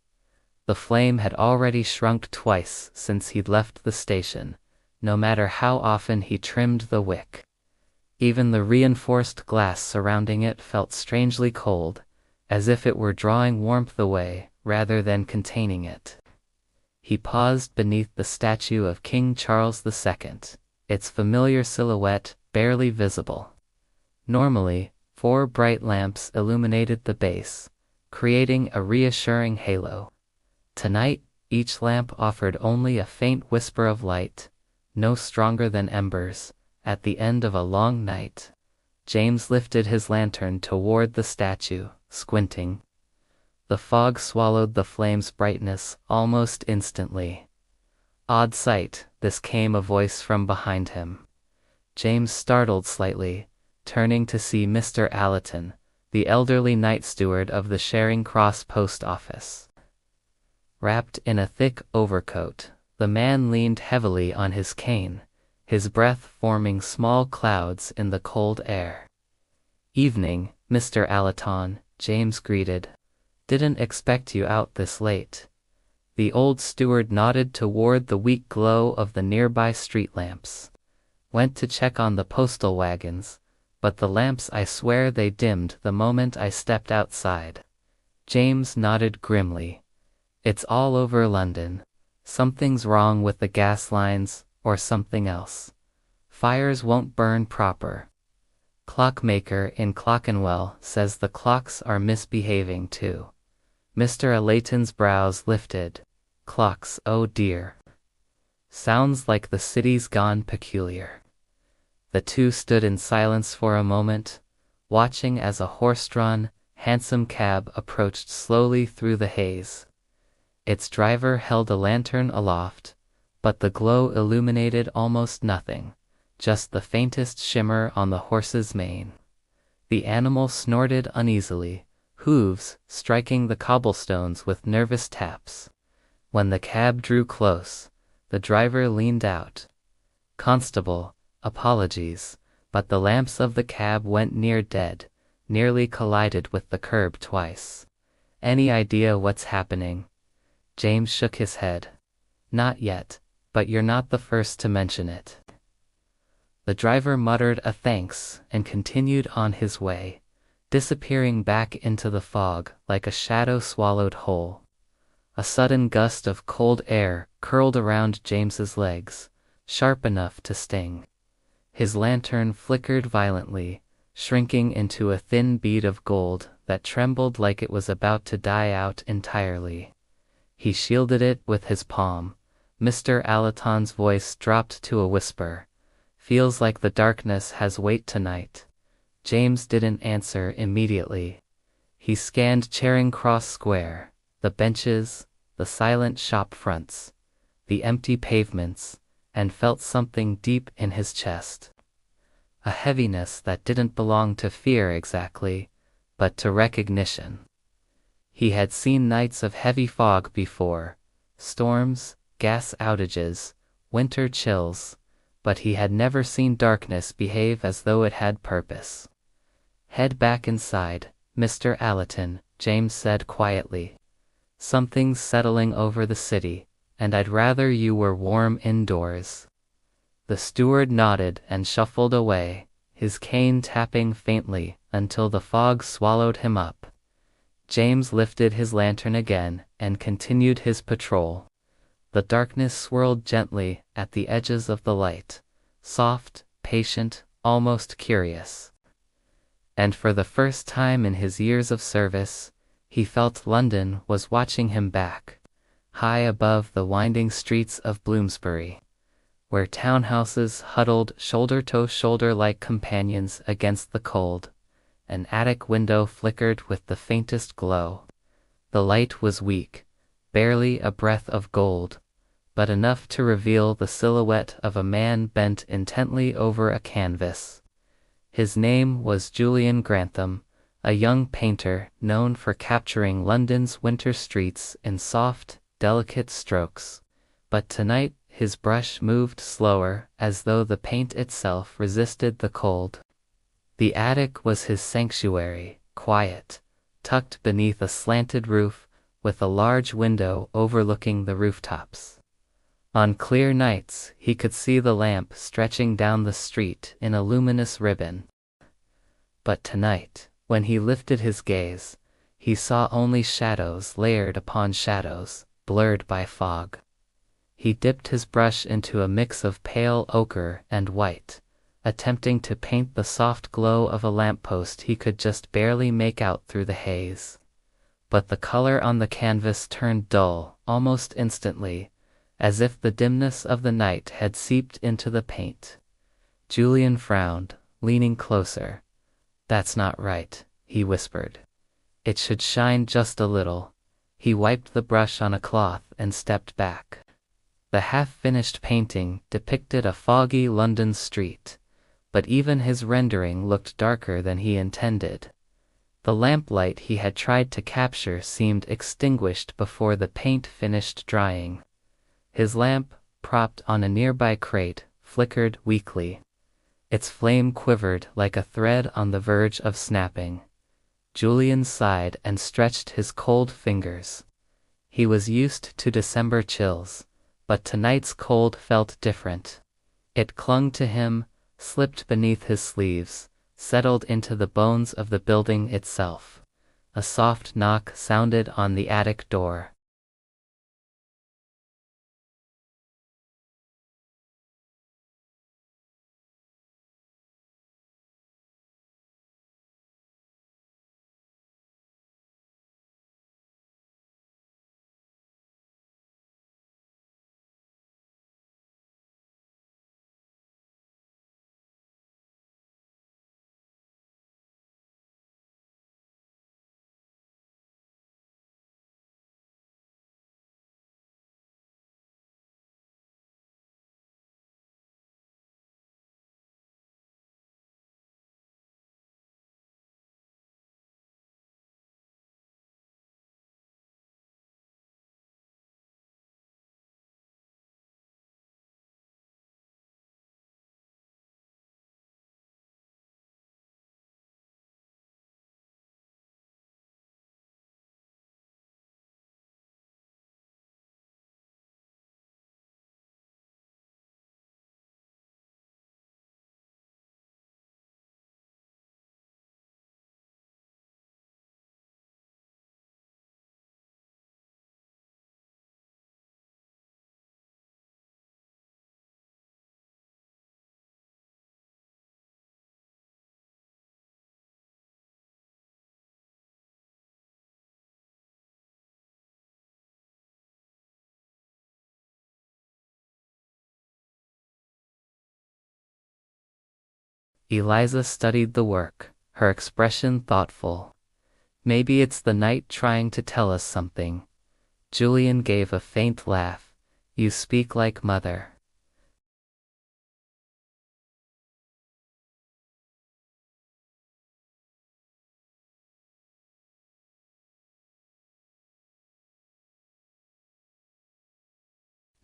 The flame had already shrunk twice since he'd left the station, no matter how often he trimmed the wick. Even the reinforced glass surrounding it felt strangely cold, as if it were drawing warmth away rather than containing it. He paused beneath the statue of King Charles II, its familiar silhouette barely visible. Normally, 4 bright lamps illuminated the base, creating a reassuring halo. Tonight, each lamp offered only a faint whisper of light, no stronger than embers, at the end of a long night. James lifted his lantern toward the statue, squinting. The fog swallowed the flame's brightness almost instantly. "Odd sight," this came a voice from behind him. James startled slightly, turning to see Mr. Allerton, the elderly night steward of the Charing Cross post office. Wrapped in a thick overcoat, the man leaned heavily on his cane, his breath forming small clouds in the cold air. "Evening, Mr. Allerton," James greeted. "Didn't expect you out this late." The old steward nodded toward the weak glow of the nearby street lamps. "Went to check on the postal wagons. but the lamps, I swear they dimmed the moment I stepped outside. James nodded grimly. It's all over London. Something's wrong with the gas lines, or something else. Fires won't burn proper. Clockmaker in Clockenwell says the clocks are misbehaving too. Mr. Alayton's brows lifted. Clocks, oh dear. Sounds like the city's gone peculiar. The two stood in silence for a moment, watching as a horse-drawn, hansom cab approached slowly through the haze. Its driver held a lantern aloft, but the glow illuminated almost nothing, just the faintest shimmer on the horse's mane. The animal snorted uneasily, hooves striking the cobblestones with nervous taps. When the cab drew close, the driver leaned out. "Constable, apologies, but the lamps of the cab went near dead, nearly collided with the curb twice. Any idea what's happening?" James shook his head. "Not yet, but you're not the first to mention it." The driver muttered a thanks and continued on his way, disappearing back into the fog like a shadow swallowed whole. A sudden gust of cold air curled around James's legs, sharp enough to sting. His lantern flickered violently, shrinking into a thin bead of gold that trembled like it was about to die out entirely. He shielded it with his palm. Mr. Alaton's voice dropped to a whisper. "Feels like the darkness has weight tonight." James didn't answer immediately. He scanned Charing Cross Square, the benches, the silent shop fronts, the empty pavements, and felt something deep in his chest. A heaviness that didn't belong to fear exactly, but to recognition. He had seen nights of heavy fog before, storms, gas outages, winter chills, but he had never seen darkness behave as though it had purpose. "Head back inside, Mr. Alaton," James said quietly. "Something's settling over the city, and I'd rather you were warm indoors." The steward nodded and shuffled away, his cane tapping faintly until the fog swallowed him up. James lifted his lantern again and continued his patrol. The darkness swirled gently at the edges of the light, soft, patient, almost curious. And for the first time in his years of service, he felt London was watching him back, high above the winding streets of Bloomsbury, where townhouses huddled shoulder to shoulder like companions against the cold. An attic window flickered with the faintest glow. The light was weak, barely a breath of gold, but enough to reveal the silhouette of a man bent intently over a canvas. His name was Julian Grantham, a young painter known for capturing London's winter streets in soft, delicate strokes. But tonight his brush moved slower, as though the paint itself resisted the cold. The attic was his sanctuary, quiet, tucked beneath a slanted roof, with a large window overlooking the rooftops. On clear nights, he could see the lamp stretching down the street in a luminous ribbon. But tonight, when he lifted his gaze, he saw only shadows layered upon shadows, blurred by fog. He dipped his brush into a mix of pale ochre and white, attempting to paint the soft glow of a lamppost he could just barely make out through the haze. But the color on the canvas turned dull almost instantly, as if the dimness of the night had seeped into the paint. Julian frowned, leaning closer. "That's not right," he whispered. "It should shine just a little." He wiped the brush on a cloth and stepped back. The half-finished painting depicted a foggy London street, but even his rendering looked darker than he intended. The lamplight he had tried to capture seemed extinguished before the paint finished drying. His lamp, propped on a nearby crate, flickered weakly. Its flame quivered like a thread on the verge of snapping. Julian sighed and stretched his cold fingers. He was used to December chills, but tonight's cold felt different. It clung to him, slipped beneath his sleeves, settled into the bones of the building itself. A soft knock sounded on the attic door. Eliza studied the work, her expression thoughtful. Maybe it's the night trying to tell us something. Julian gave a faint laugh. You speak like mother.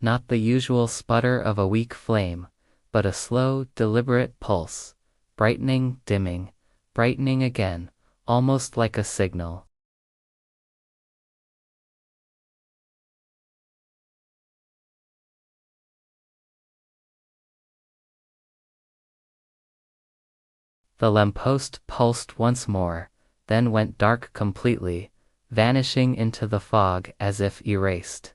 Not the usual sputter of a weak flame, but a slow, deliberate pulse, brightening, dimming, brightening again, almost like a signal. The lamppost pulsed once more, then went dark completely, vanishing into the fog as if erased.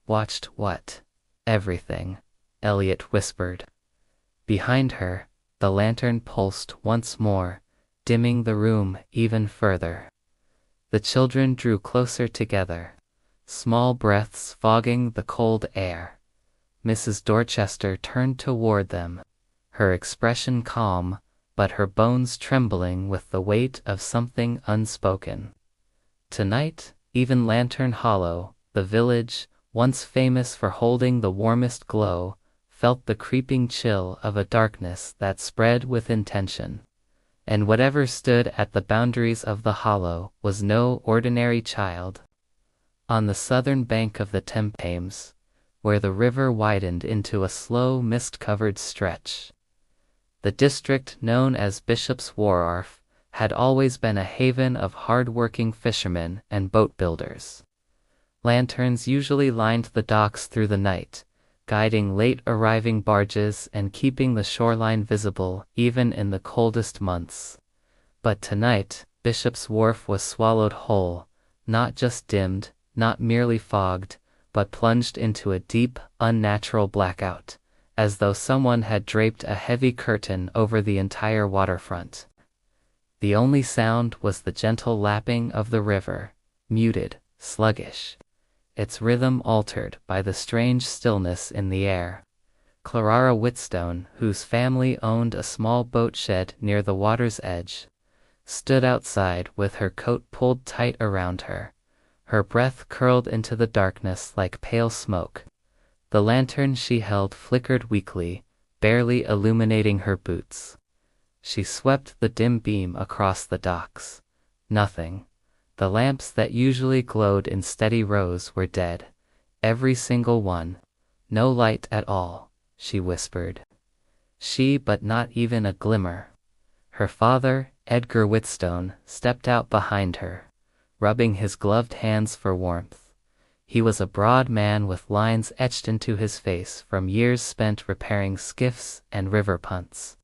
Watched what? Everything, Elliot whispered. Behind her, the lantern pulsed once more, dimming the room even further. The children drew closer together, small breaths fogging the cold air. Mrs. Dorchester turned toward them, her expression calm, but her bones trembling with the weight of something unspoken. Tonight, even Lantern Hollow, the village, once famous for holding the warmest glow, felt the creeping chill of a darkness that spread with intention. And whatever stood at the boundaries of the hollow was no ordinary child. On the southern bank of the Thames, where the river widened into a slow mist-covered stretch, the district known as Bishop's Wharf had always been a haven of hard-working fishermen and boat-builders. Lanterns usually lined the docks through the night, guiding late-arriving barges and keeping the shoreline visible even in the coldest months. But tonight, Bishop's Wharf was swallowed whole, not just dimmed, not merely fogged, but plunged into a deep, unnatural blackout, as though someone had draped a heavy curtain over the entire waterfront. The only sound was the gentle lapping of the river, muted, sluggish, its rhythm altered by the strange stillness in the air. Clara Whitstone, whose family owned a small boat shed near the water's edge, stood outside with her coat pulled tight around her, her breath curled into the darkness like pale smoke. The lantern she held flickered weakly, barely illuminating her boots. She swept the dim beam across the docks. Nothing. The lamps that usually glowed in steady rows were dead. Every single one. No light at all, she whispered. But not even a glimmer. Her father, Edgar Whitstone, stepped out behind her, rubbing his gloved hands for warmth. He was a broad man with lines etched into his face from years spent repairing skiffs and river punts.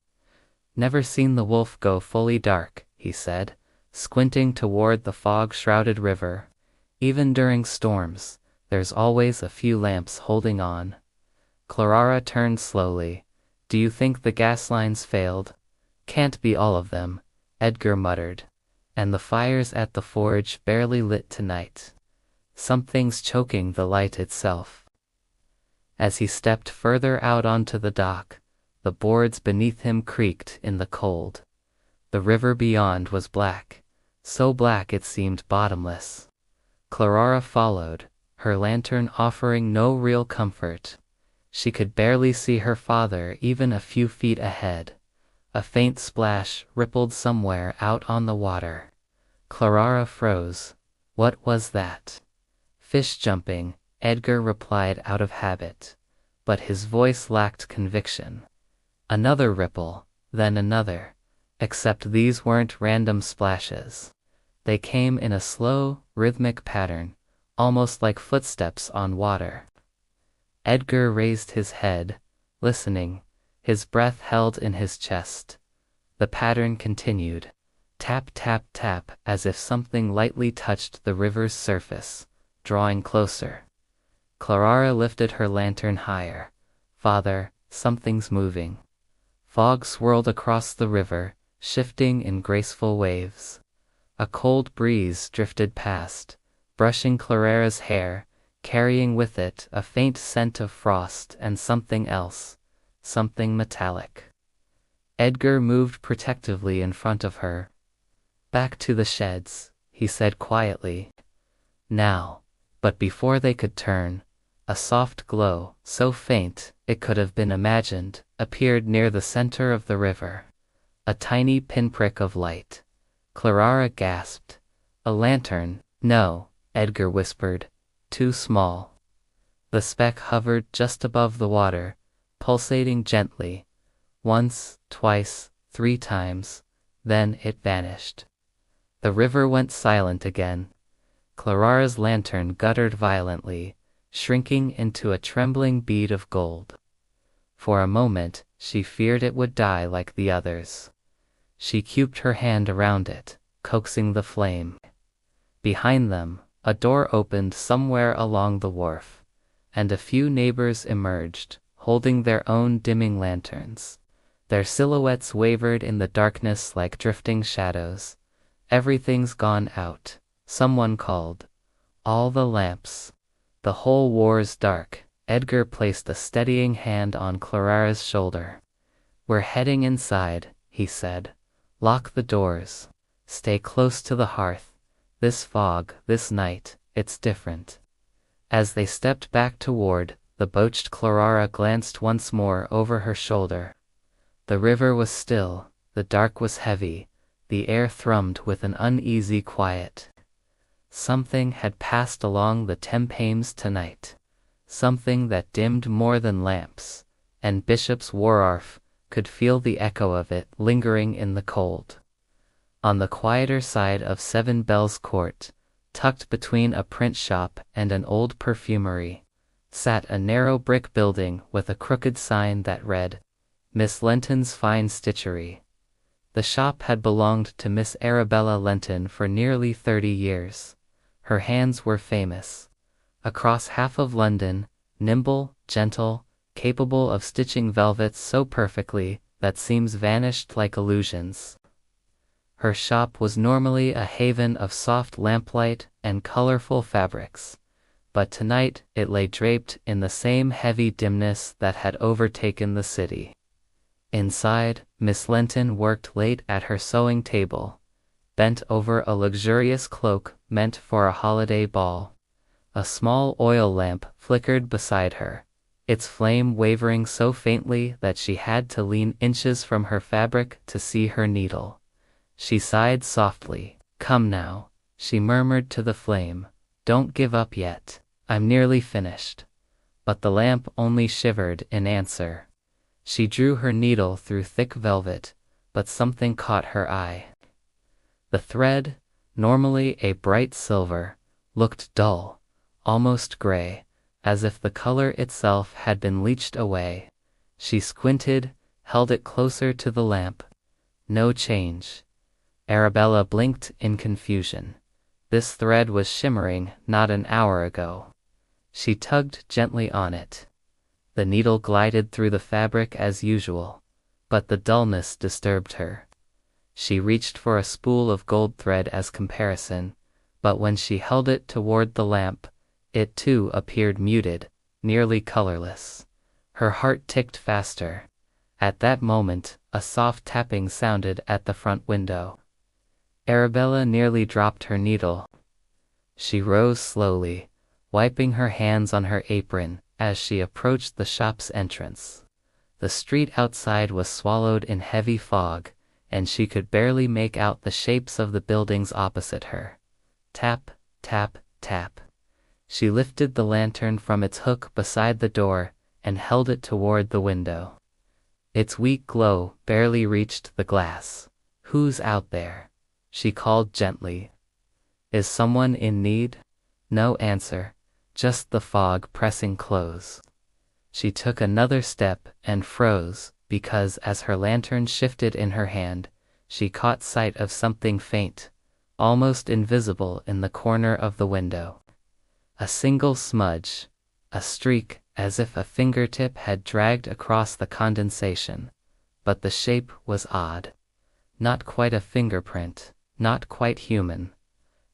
"Never seen the Wolf go fully dark," he said, squinting toward the fog-shrouded river. "Even during storms, there's always a few lamps holding on." Clara turned slowly. "Do you think the gas lines failed?" "Can't be all of them," Edgar muttered. "And the fires at the forge barely lit tonight. Something's choking the light itself." As he stepped further out onto the dock, the boards beneath him creaked in the cold. The river beyond was black, so black it seemed bottomless. Clara followed, her lantern offering no real comfort. She could barely see her father even a few feet ahead. A faint splash rippled somewhere out on the water. Clara froze. What was that? "Fish jumping," Edgar replied out of habit, but his voice lacked conviction. Another ripple, then another, except these weren't random splashes. They came in a slow, rhythmic pattern, almost like footsteps on water. Edgar raised his head, listening, his breath held in his chest. The pattern continued, tap tap tap, as if something lightly touched the river's surface, drawing closer. Clara lifted her lantern higher. "Father, something's moving." Fog swirled across the river, shifting in graceful waves. A cold breeze drifted past, brushing Clara's hair, carrying with it a faint scent of frost and something else, something metallic. Edgar moved protectively in front of her. "Back to the sheds," he said quietly. "Now." But before they could turn, a soft glow, so faint it could have been imagined, appeared near the center of the river. A tiny pinprick of light. Clara gasped. "A lantern." "No," Edgar whispered. "Too small." The speck hovered just above the water, pulsating gently. Once, twice, 3 times, then it vanished. The river went silent again. Clara's lantern guttered violently, shrinking into a trembling bead of gold. For a moment, she feared it would die like the others. She cuped her hand around it, coaxing the flame. Behind them, a door opened somewhere along the wharf. and a few neighbors emerged, holding their own dimming lanterns. Their silhouettes wavered in the darkness like drifting shadows. "Everything's gone out," someone called. "All the lamps. The whole war's dark." Edgar placed a steadying hand on Clarara's shoulder. "We're heading inside," he said. "Lock the doors. Stay close to the hearth. This fog, this night, it's different." As they stepped back toward the boat, Clarara glanced once more over her shoulder. The river was still, the dark was heavy, the air thrummed with an uneasy quiet. Something had passed along the Thames tonight, something that dimmed more than lamps, and Bishop's Wharf could feel the echo of it lingering in the cold. On the quieter side of Seven Bells Court, tucked between a print shop and an old perfumery, sat a narrow brick building with a crooked sign that read, "Miss Lenton's Fine Stitchery." The shop had belonged to Miss Arabella Lenton for nearly 30 years. Her hands were famous. Across half of London, nimble, gentle, capable of stitching velvets so perfectly that seams vanished like illusions. Her shop was normally a haven of soft lamplight and colorful fabrics, but tonight it lay draped in the same heavy dimness that had overtaken the city. Inside, Miss Lenton worked late at her sewing table, bent over a luxurious cloak meant for a holiday ball. A small oil lamp flickered beside her, its flame wavering so faintly that she had to lean inches from her fabric to see her needle. She sighed softly. "Come now," she murmured to the flame. "Don't give up yet. I'm nearly finished." But the lamp only shivered in answer. She drew her needle through thick velvet, but something caught her eye. The thread, normally a bright silver, looked dull, almost gray, as if the color itself had been leached away. She squinted, held it closer to the lamp. No change. Arabella blinked in confusion. This thread was shimmering not an hour ago. She tugged gently on it. The needle glided through the fabric as usual, but the dullness disturbed her. She reached for a spool of gold thread as comparison, but when she held it toward the lamp, it too appeared muted, nearly colorless. Her heart ticked faster. At that moment, a soft tapping sounded at the front window. Arabella nearly dropped her needle. She rose slowly, wiping her hands on her apron as she approached the shop's entrance. The street outside was swallowed in heavy fog, and she could barely make out the shapes of the buildings opposite her. Tap, tap, tap. She lifted the lantern from its hook beside the door and held it toward the window. Its weak glow barely reached the glass. "Who's out there?" she called gently. "Is someone in need?" No answer, just the fog pressing close. She took another step and froze, because as her lantern shifted in her hand, she caught sight of something faint, almost invisible in the corner of the window. A single smudge, a streak as if a fingertip had dragged across the condensation, but the shape was odd. Not quite a fingerprint, not quite human.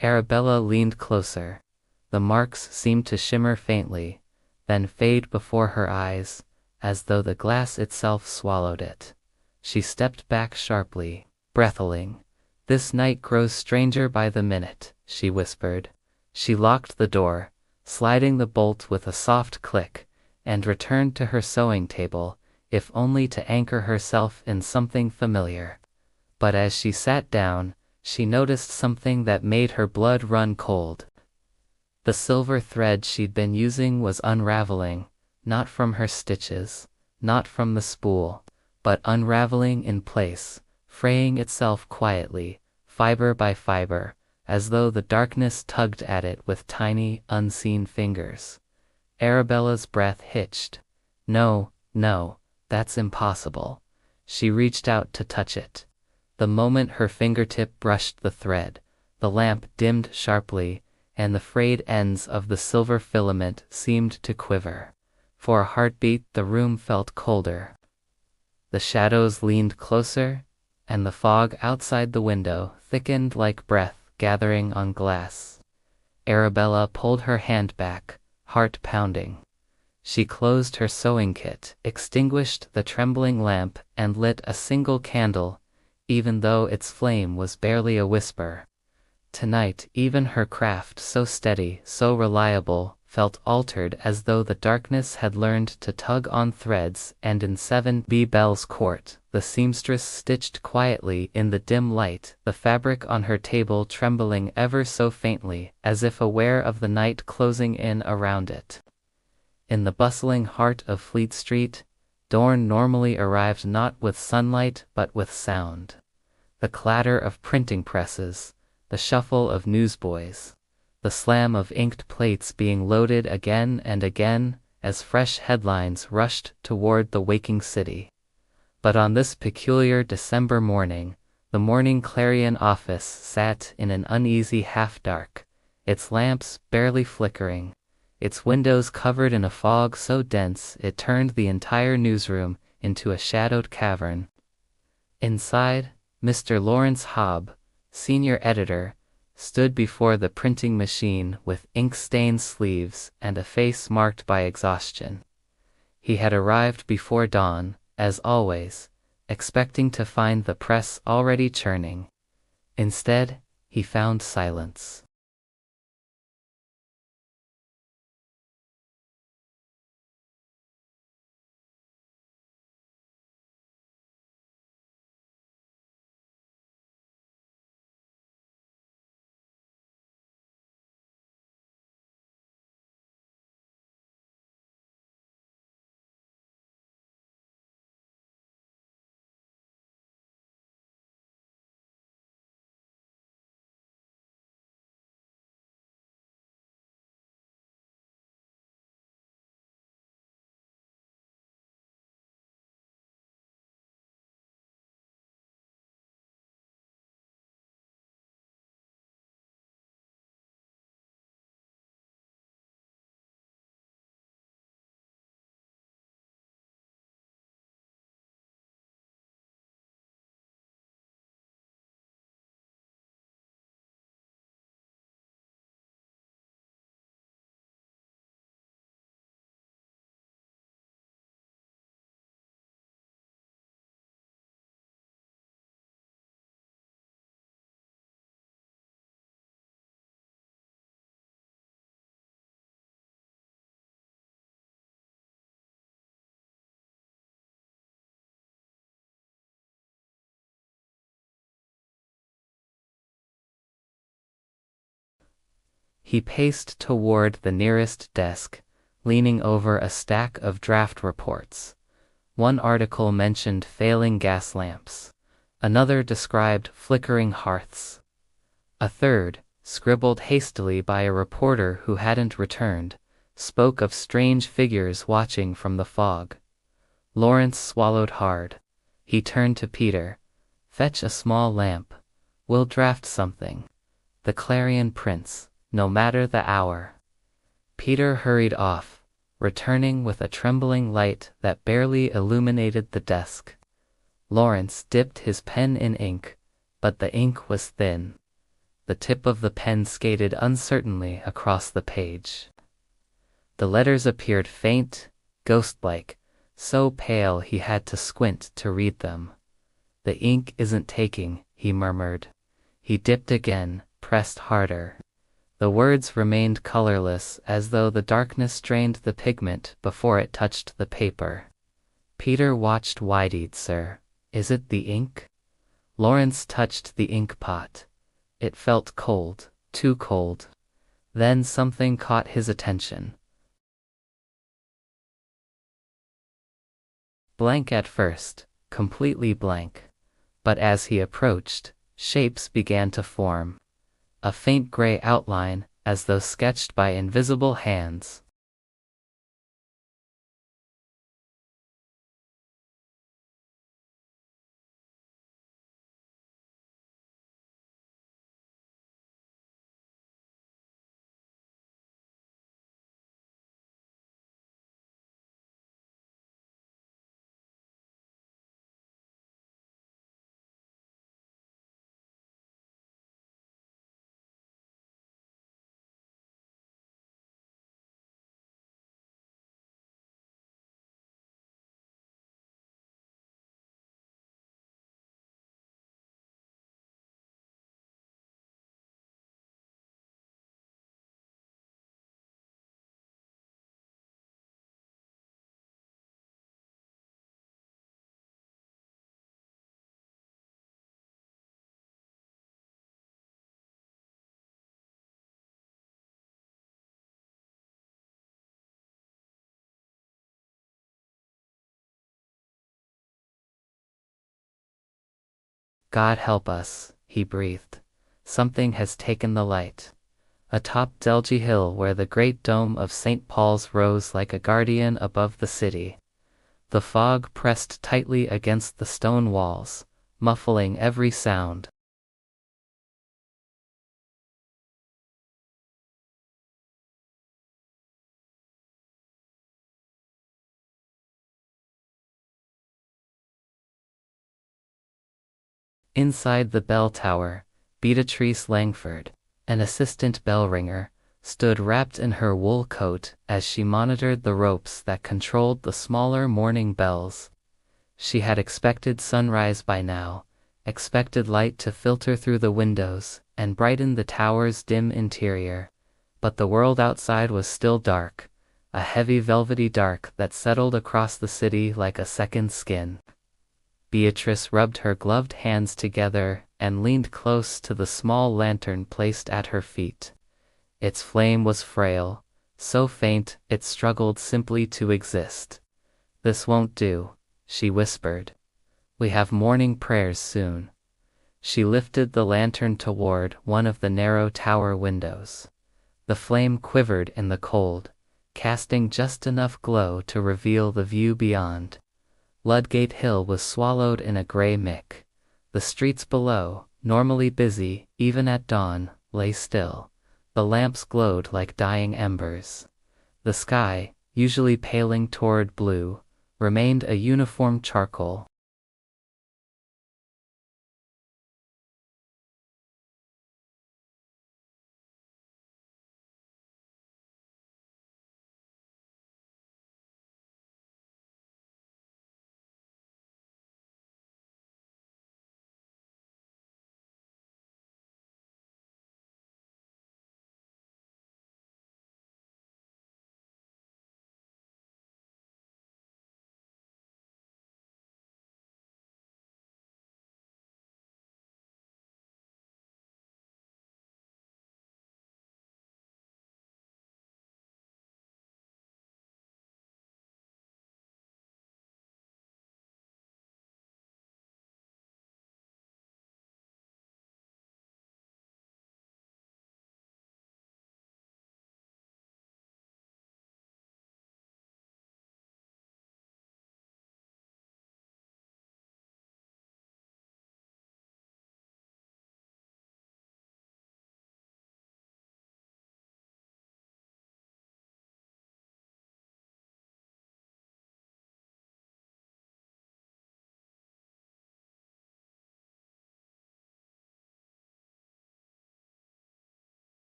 Arabella leaned closer. The marks seemed to shimmer faintly, then fade before her eyes, as though the glass itself swallowed it. She stepped back sharply, breathing. "This night grows stranger by the minute," she whispered. She locked the door, sliding the bolt with a soft click, and returned to her sewing table, if only to anchor herself in something familiar. But as she sat down, she noticed something that made her blood run cold. The silver thread she'd been using was unraveling, not from her stitches, not from the spool, but unraveling in place, fraying itself quietly, fiber by fiber, as though the darkness tugged at it with tiny, unseen fingers. Arabella's breath hitched. "No, no, that's impossible." She reached out to touch it. The moment her fingertip brushed the thread, the lamp dimmed sharply, and the frayed ends of the silver filament seemed to quiver. For a heartbeat the room felt colder. The shadows leaned closer, and the fog outside the window thickened like breath gathering on glass. Arabella pulled her hand back, heart pounding. She closed her sewing kit, extinguished the trembling lamp, and lit a single candle, even though its flame was barely a whisper. Tonight even her craft, so steady, so reliable, felt altered, as though the darkness had learned to tug on threads, and in 7B Bell's Court, the seamstress stitched quietly in the dim light, the fabric on her table trembling ever so faintly, as if aware of the night closing in around it. In the bustling heart of Fleet Street, dawn normally arrived not with sunlight but with sound. The clatter of printing presses, the shuffle of newsboys, the slam of inked plates being loaded again and again as fresh headlines rushed toward the waking city. But on this peculiar December morning, the Morning Clarion office sat in an uneasy half-dark, its lamps barely flickering, its windows covered in a fog so dense it turned the entire newsroom into a shadowed cavern. Inside, Mr. Lawrence Hobb, senior editor, stood before the printing machine with ink-stained sleeves and a face marked by exhaustion. He had arrived before dawn, as always, expecting to find the press already churning. Instead, he found silence. He paced toward the nearest desk, leaning over a stack of draft reports. One article mentioned failing gas lamps. Another described flickering hearths. A third, scribbled hastily by a reporter who hadn't returned, spoke of strange figures watching from the fog. Lawrence swallowed hard. He turned to Peter. "Fetch a small lamp. We'll draft something. The Clarion prints, no matter the hour." Peter hurried off, returning with a trembling light that barely illuminated the desk. Lawrence dipped his pen in ink, but the ink was thin. The tip of the pen skated uncertainly across the page. The letters appeared faint, ghost-like, so pale he had to squint to read them. "The ink isn't taking," he murmured. He dipped again, pressed harder. The words remained colorless, as though the darkness drained the pigment before it touched the paper. Peter watched wide-eyed. "Sir, is it the ink?" Lawrence touched the ink pot. It felt cold, too cold. Then something caught his attention. Blank at first, completely blank. But as he approached, shapes began to form. A faint gray outline, as though sketched by invisible hands. God help us, he breathed. Something has taken the light. Atop Delgy Hill, where the great dome of St. Paul's rose like a guardian above the city, the fog pressed tightly against the stone walls, muffling every sound. Inside the bell tower, Beatrice Langford, an assistant bell ringer, stood wrapped in her wool coat as she monitored the ropes that controlled the smaller morning bells. She had expected sunrise by now, expected light to filter through the windows and brighten the tower's dim interior, but the world outside was still dark, a heavy velvety dark that settled across the city like a second skin. Beatrice rubbed her gloved hands together and leaned close to the small lantern placed at her feet. Its flame was frail, so faint it struggled simply to exist. "This won't do," she whispered. "We have morning prayers soon." She lifted the lantern toward one of the narrow tower windows. The flame quivered in the cold, casting just enough glow to reveal the view beyond. Ludgate Hill was swallowed in a gray mist. The streets below, normally busy even at dawn, lay still. The lamps glowed like dying embers. The sky, usually paling toward blue, remained a uniform charcoal.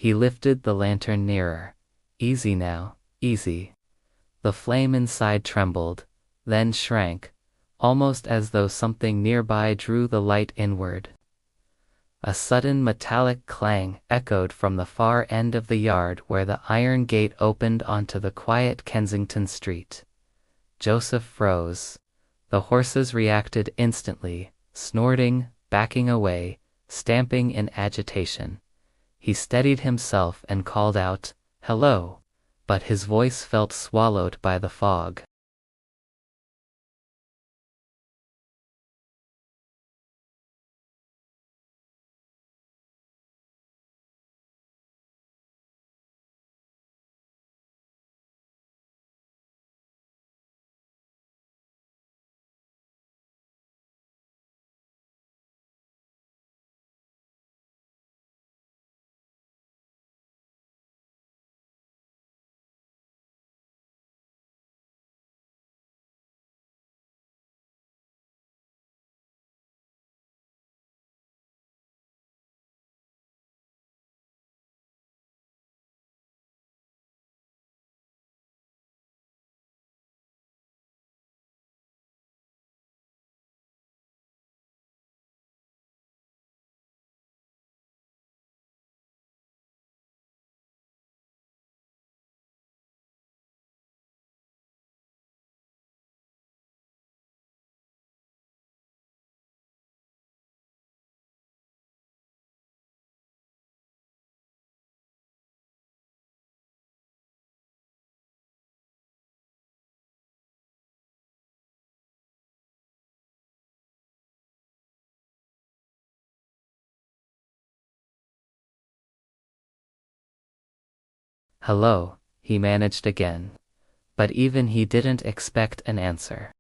He lifted the lantern nearer. Easy now, easy. The flame inside trembled, then shrank, almost as though something nearby drew the light inward. A sudden metallic clang echoed from the far end of the yard where the iron gate opened onto the quiet Kensington street. Joseph froze. The horses reacted instantly, snorting, backing away, stamping in agitation. He steadied himself and called out, "Hello," but his voice felt swallowed by the fog. "Hello," he managed again. But even he didn't expect an answer.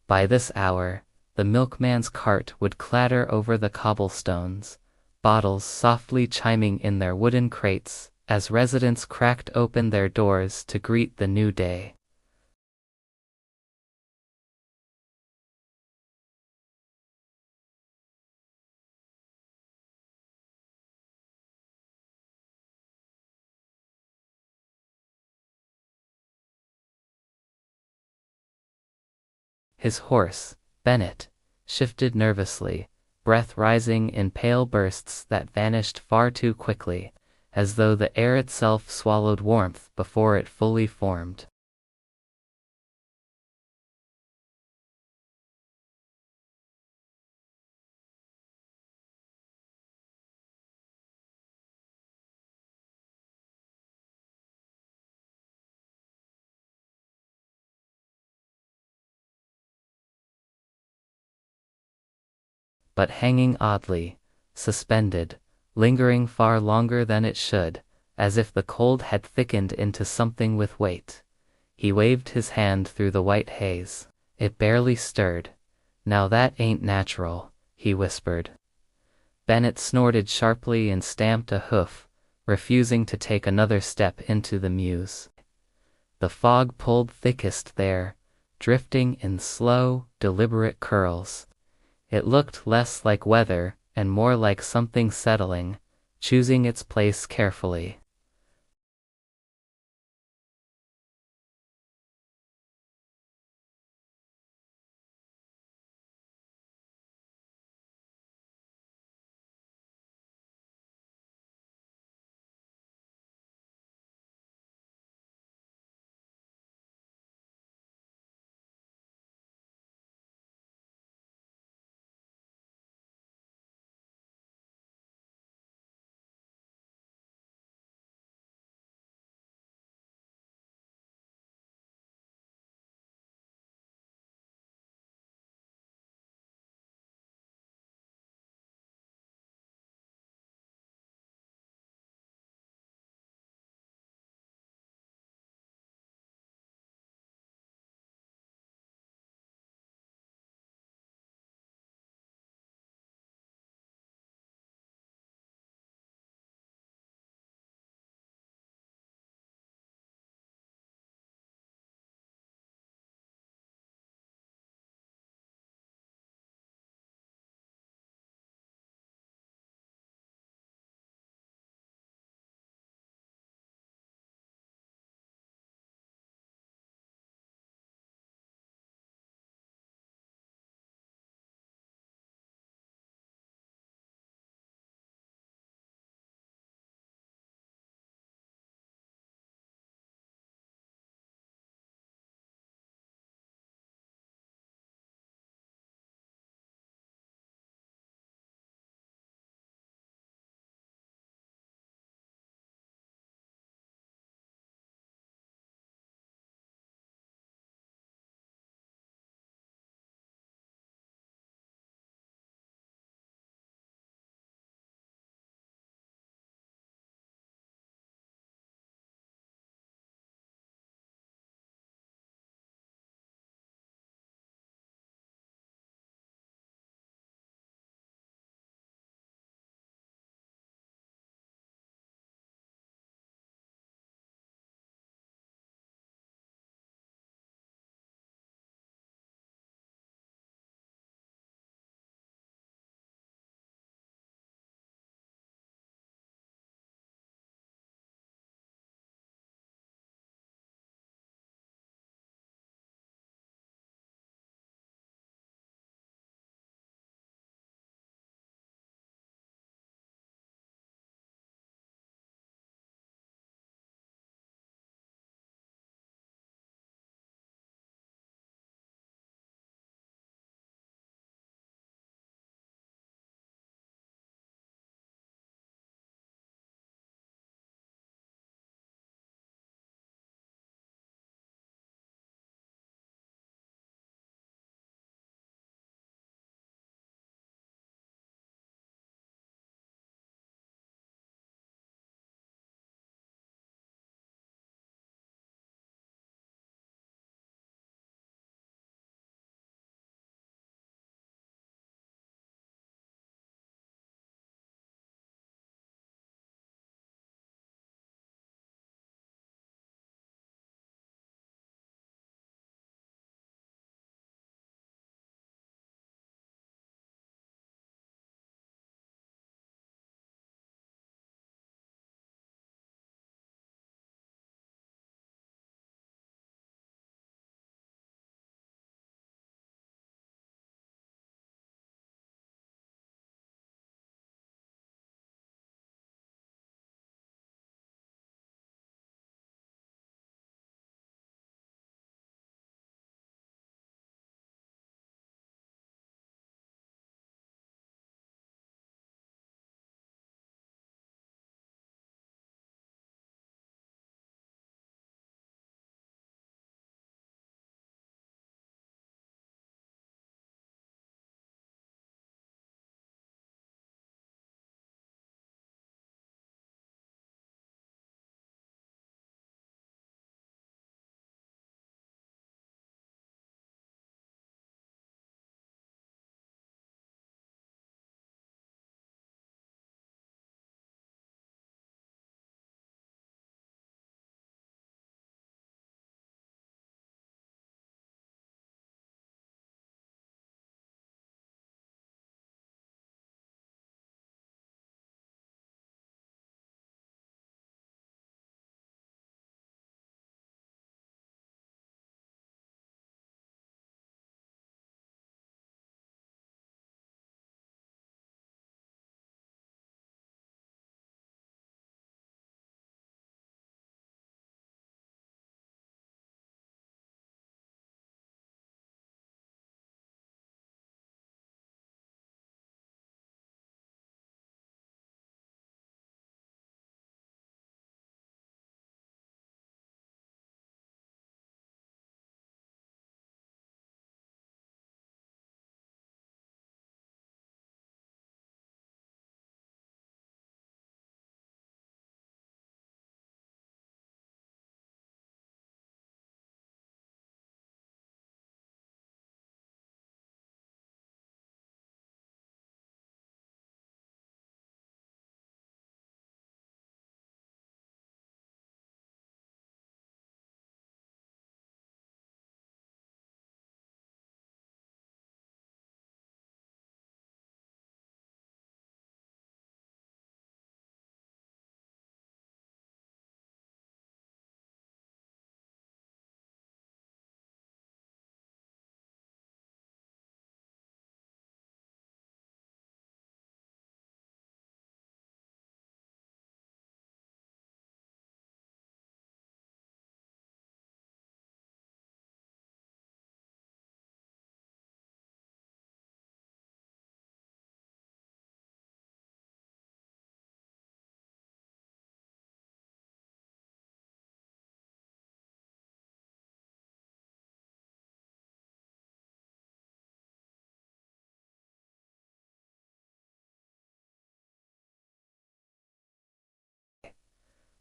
By this hour, the milkman's cart would clatter over the cobblestones, bottles softly chiming in their wooden crates as residents cracked open their doors to greet the new day. His horse, Bennett, shifted nervously, breath rising in pale bursts that vanished far too quickly, as though the air itself swallowed warmth before it fully formed. But hanging oddly, suspended, lingering far longer than it should, as if the cold had thickened into something with weight. He waved his hand through the white haze. It barely stirred. "Now that ain't natural," he whispered. Bennett snorted sharply and stamped a hoof, refusing to take another step into the mews. The fog pulled thickest there, drifting in slow, deliberate curls. It looked less like weather and more like something settling, choosing its place carefully.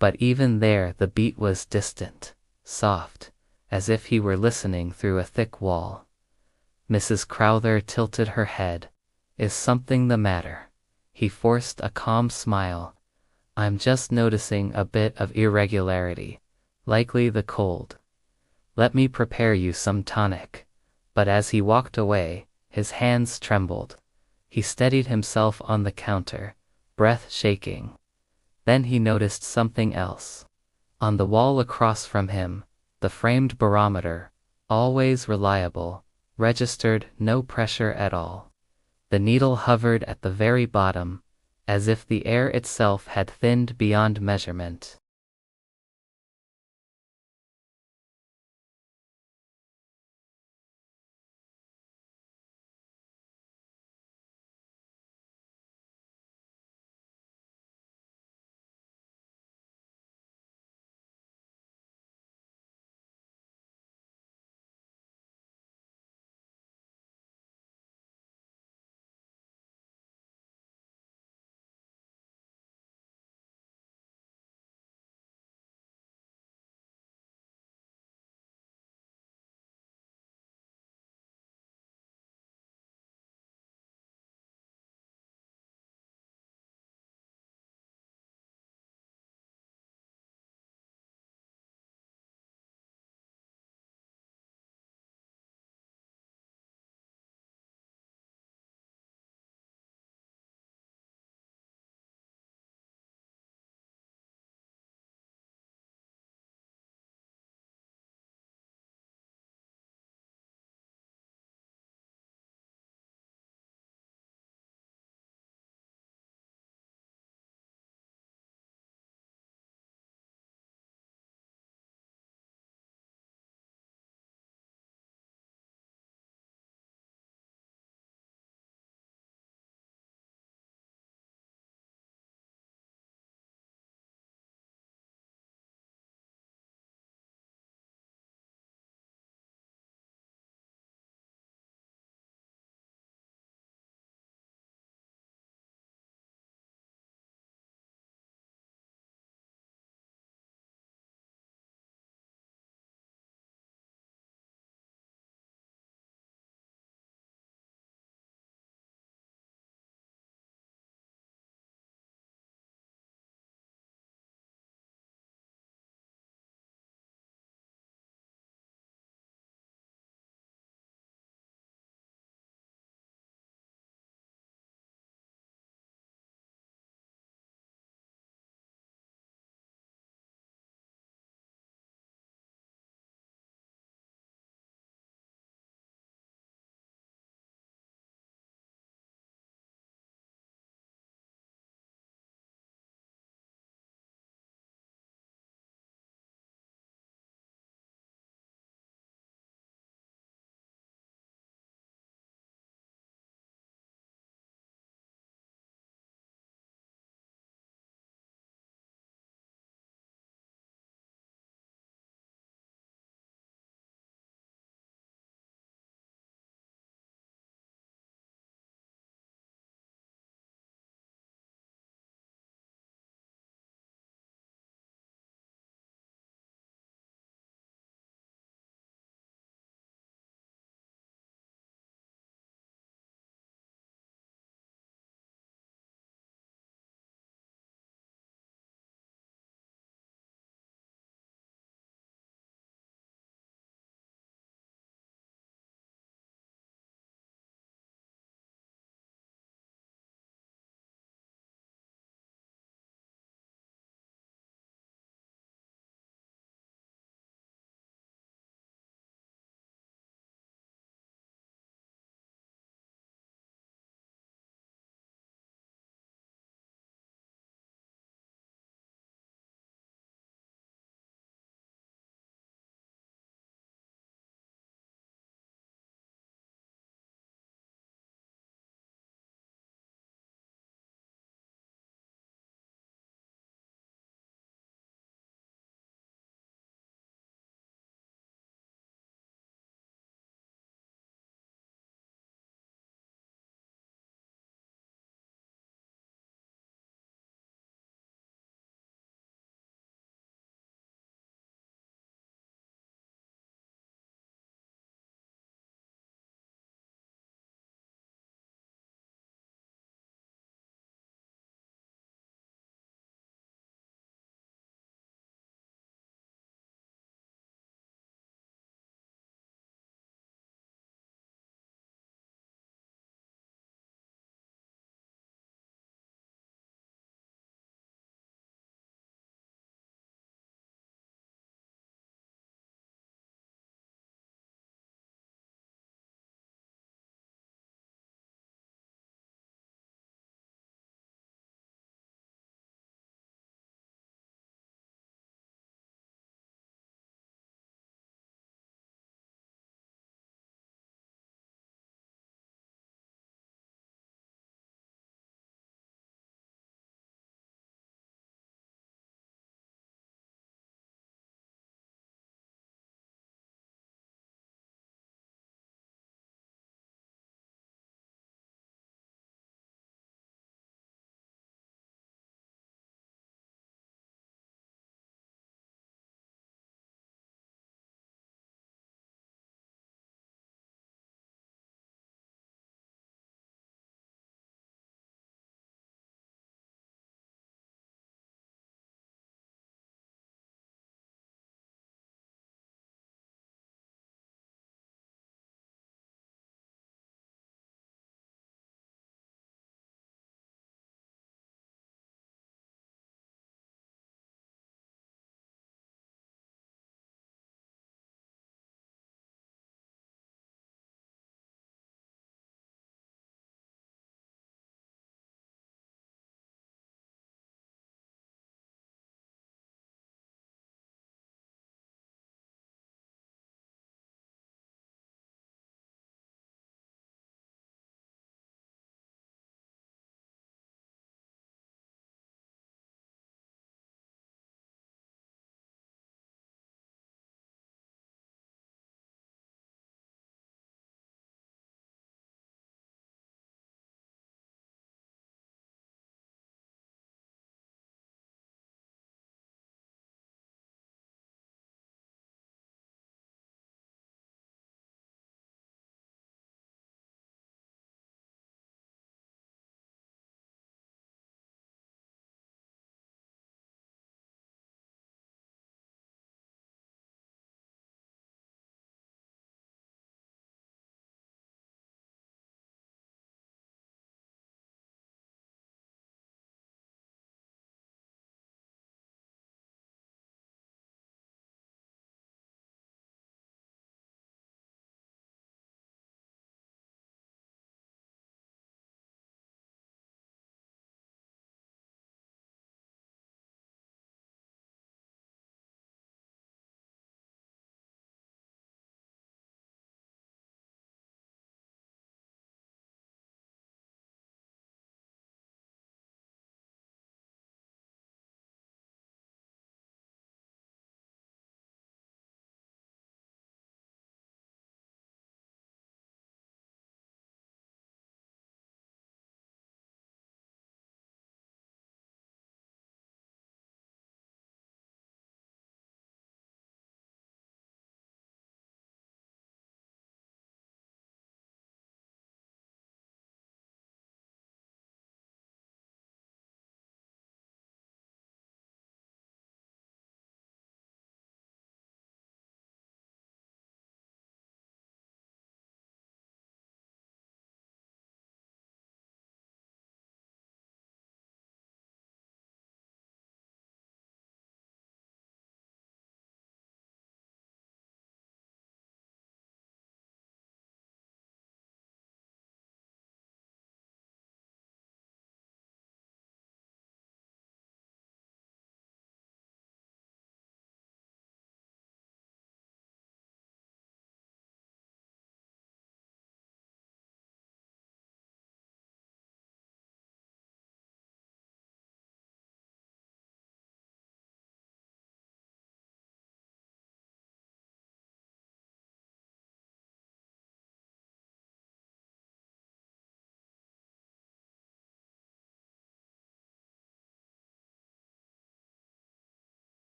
But even there the beat was distant, soft, as if he were listening through a thick wall. Mrs. Crowther tilted her head. Is something the matter? He forced a calm smile. I'm just noticing a bit of irregularity. Likely the cold. Let me prepare you some tonic. But as he walked away, his hands trembled. He steadied himself on the counter, breath shaking. Then he noticed something else. On the wall across from him, the framed barometer, always reliable, registered no pressure at all. The needle hovered at the very bottom, as if the air itself had thinned beyond measurement.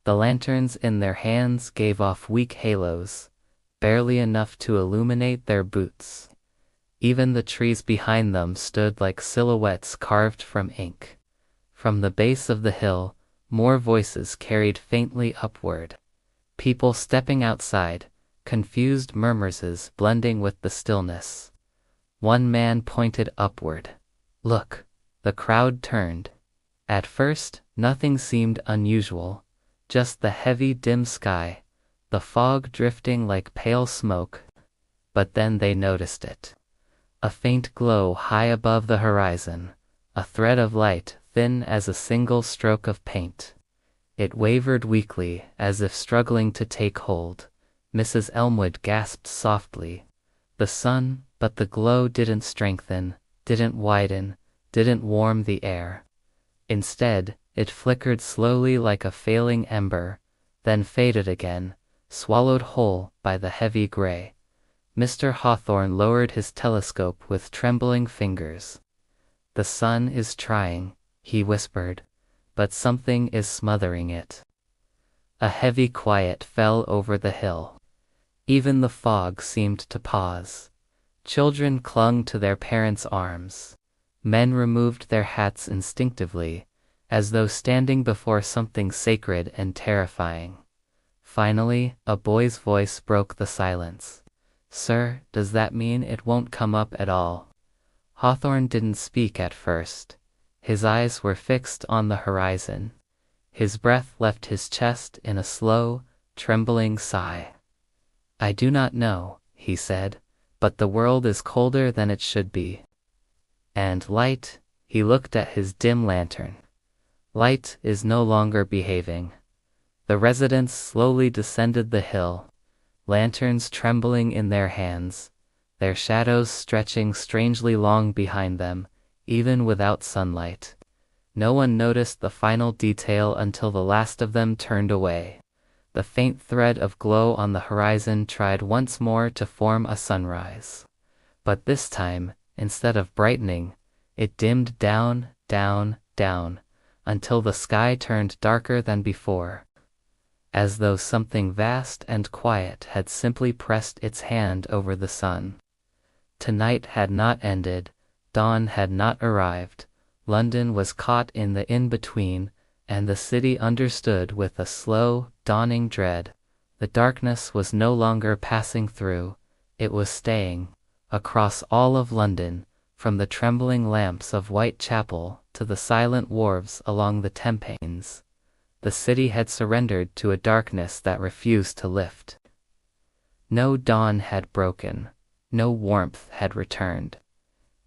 The lanterns in their hands gave off weak halos, barely enough to illuminate their boots. Even the trees behind them stood like silhouettes carved from ink. From the base of the hill, more voices carried faintly upward. People stepping outside, confused murmurs blending with the stillness. One man pointed upward. "Look!" The crowd turned. At first, nothing seemed unusual, just the heavy dim sky, the fog drifting like pale smoke. But then they noticed it. A faint glow high above the horizon, a thread of light thin as a single stroke of paint. It wavered weakly, as if struggling to take hold. Mrs. Elmwood gasped softly. The sun, but the glow didn't strengthen, didn't widen, didn't warm the air. Instead, it flickered slowly like a failing ember, then faded again, swallowed whole by the heavy gray. Mr. Hawthorne lowered his telescope with trembling fingers. "The sun is trying," he whispered, "but something is smothering it." A heavy quiet fell over the hill. Even the fog seemed to pause. Children clung to their parents' arms. Men removed their hats instinctively, as though standing before something sacred and terrifying. Finally, a boy's voice broke the silence. "Sir, does that mean it won't come up at all?" Hawthorne didn't speak at first. His eyes were fixed on the horizon. His breath left his chest in a slow, trembling sigh. "I do not know," he said, "but the world is colder than it should be." And light, he looked at his dim lantern. Light is no longer behaving. The residents slowly descended the hill, lanterns trembling in their hands, their shadows stretching strangely long behind them, even without sunlight. No one noticed the final detail until the last of them turned away. The faint thread of glow on the horizon tried once more to form a sunrise. But this time, instead of brightening, it dimmed down, down, down, until the sky turned darker than before, as though something vast and quiet had simply pressed its hand over the sun. Tonight had not ended, dawn had not arrived, London was caught in the in-between, and the city understood with a slow, dawning dread. The darkness was no longer passing through, it was staying. Across all of London, from the trembling lamps of Whitechapel to the silent wharves along the Thames, the city had surrendered to a darkness that refused to lift. No dawn had broken, no warmth had returned.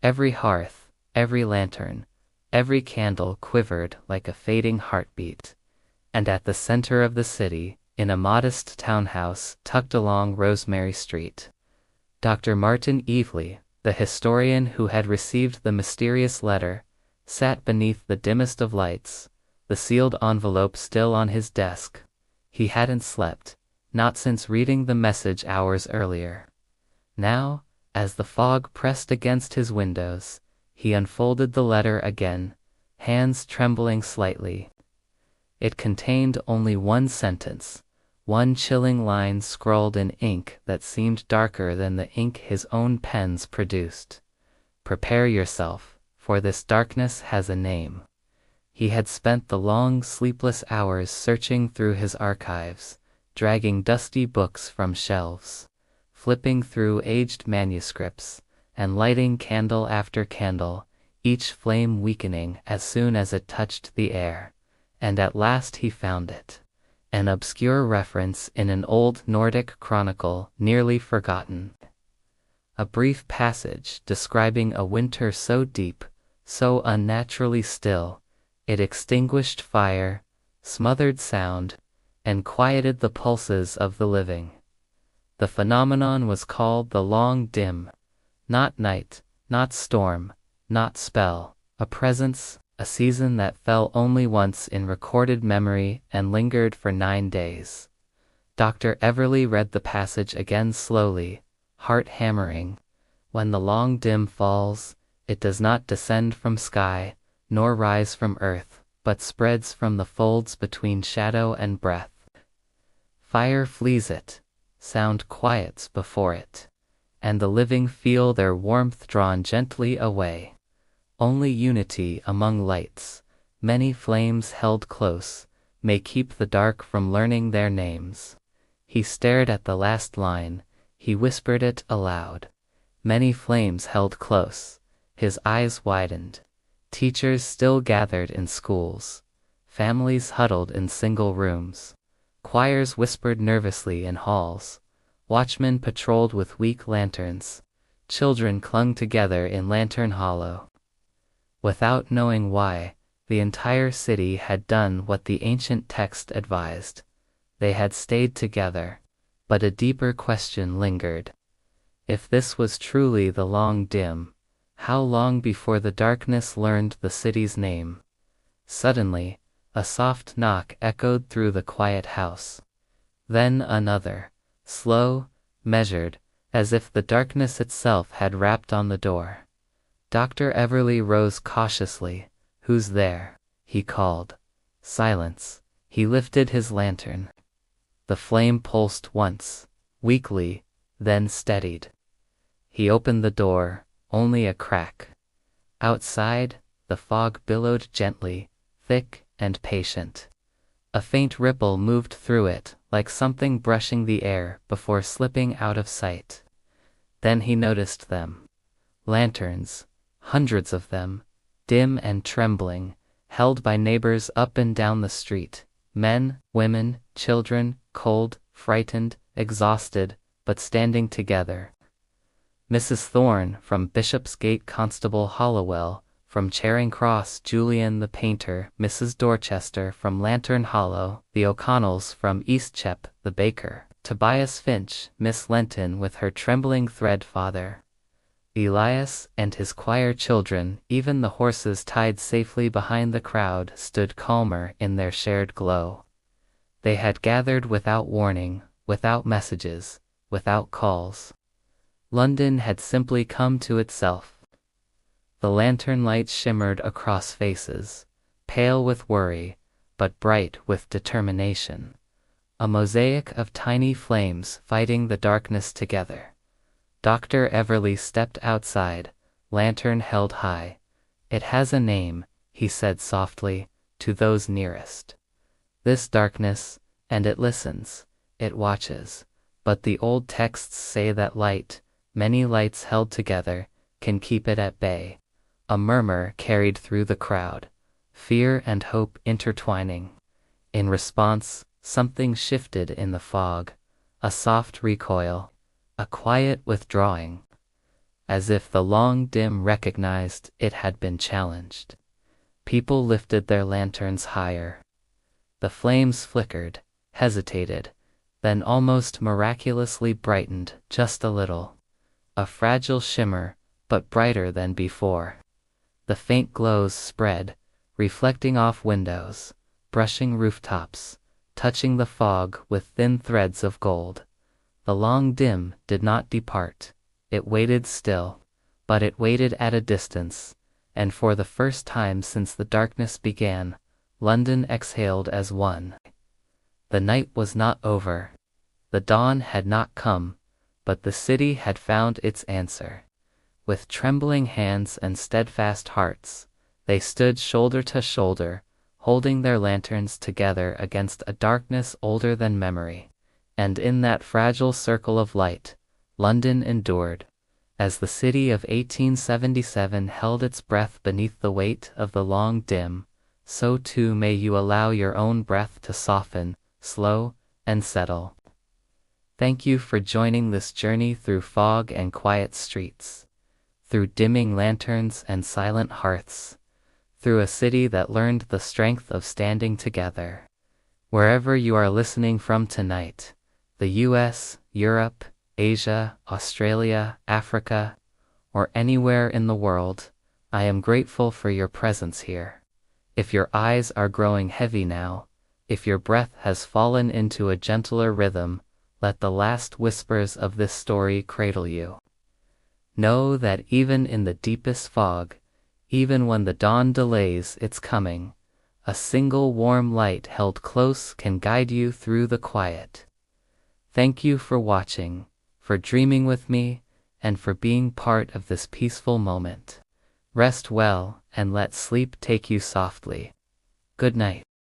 Every hearth, every lantern, every candle quivered like a fading heartbeat. And at the center of the city, in a modest townhouse tucked along Rosemary Street, Dr. Martin Evely, the historian who had received the mysterious letter, sat beneath the dimmest of lights, the sealed envelope still on his desk. He hadn't slept, not since reading the message hours earlier. Now, as the fog pressed against his windows, he unfolded the letter again, hands trembling slightly. It contained only one sentence, one chilling line scrawled in ink that seemed darker than the ink his own pens produced. "Prepare yourself, for this darkness has a name." He had spent the long, sleepless hours searching through his archives, dragging dusty books from shelves, flipping through aged manuscripts, and lighting candle after candle, each flame weakening as soon as it touched the air. And at last he found it. An obscure reference in an old Nordic chronicle nearly forgotten. A brief passage describing a winter so deep, so unnaturally still, it extinguished fire, smothered sound, and quieted the pulses of the living. The phenomenon was called the long dim. Not night, not storm, not spell, a presence, a season that fell only once in recorded memory and lingered for 9 days. Dr. Everly read the passage again slowly, heart hammering. When the long dim falls, it does not descend from sky, nor rise from earth, but spreads from the folds between shadow and breath. Fire flees it, sound quiets before it, and the living feel their warmth drawn gently away. Only unity among lights, many flames held close, may keep the dark from learning their names. He stared at the last line, he whispered it aloud. Many flames held close, his eyes widened. Teachers still gathered in schools, families huddled in single rooms, choirs whispered nervously in halls, watchmen patrolled with weak lanterns, children clung together in Lantern Hollow. Without knowing why, the entire city had done what the ancient text advised. They had stayed together, but a deeper question lingered. If this was truly the long dim, how long before the darkness learned the city's name? Suddenly, a soft knock echoed through the quiet house. Then another, slow, measured, as if the darkness itself had rapped on the door. Dr. Everly rose cautiously. "Who's there?" he called. Silence. He lifted his lantern. The flame pulsed once, weakly, then steadied. He opened the door, only a crack. Outside, the fog billowed gently, thick and patient. A faint ripple moved through it, like something brushing the air before slipping out of sight. Then he noticed them. Lanterns, hundreds of them, dim and trembling, held by neighbors up and down the street. Men, women, children, cold, frightened, exhausted, but standing together. Mrs. Thorne, from Bishopsgate Constable Hollowell, from Charing Cross Julian the painter, Mrs. Dorchester from Lantern Hollow, the O'Connells from Eastcheap the baker, Tobias Finch, Miss Lenton with her trembling thread father, Elias and his choir children, even the horses tied safely behind the crowd stood calmer in their shared glow. They had gathered without warning, without messages, without calls. London had simply come to itself. The lantern light shimmered across faces, pale with worry, but bright with determination. A mosaic of tiny flames fighting the darkness together. Dr. Everly stepped outside, lantern held high. "It has a name," he said softly, to those nearest. "This darkness, and it listens, it watches. But the old texts say that light, many lights held together, can keep it at bay." A murmur carried through the crowd, fear and hope intertwining. In response, something shifted in the fog, a soft recoil, a quiet withdrawing, as if the long dim recognized it had been challenged. People lifted their lanterns higher. The flames flickered, hesitated, then almost miraculously brightened just a little. A fragile shimmer, but brighter than before. The faint glows spread, reflecting off windows, brushing rooftops, touching the fog with thin threads of gold. The long dim did not depart. It waited still, but it waited at a distance, and for the first time since the darkness began, London exhaled as one. The night was not over. The dawn had not come, but the city had found its answer. With trembling hands and steadfast hearts, they stood shoulder to shoulder, holding their lanterns together against a darkness older than memory. And in that fragile circle of light, London endured. As the city of 1877 held its breath beneath the weight of the long dim, so too may you allow your own breath to soften, slow, and settle. Thank you for joining this journey through fog and quiet streets, through dimming lanterns and silent hearths, through a city that learned the strength of standing together. Wherever you are listening from tonight, the US, Europe, Asia, Australia, Africa, or anywhere in the world, I am grateful for your presence here. If your eyes are growing heavy now, if your breath has fallen into a gentler rhythm, let the last whispers of this story cradle you. Know that even in the deepest fog, even when the dawn delays its coming, A single warm light held close can guide you through the quiet. Thank you for watching, for dreaming with me, and for being part of this peaceful moment. Rest well and let sleep take you softly. Good night.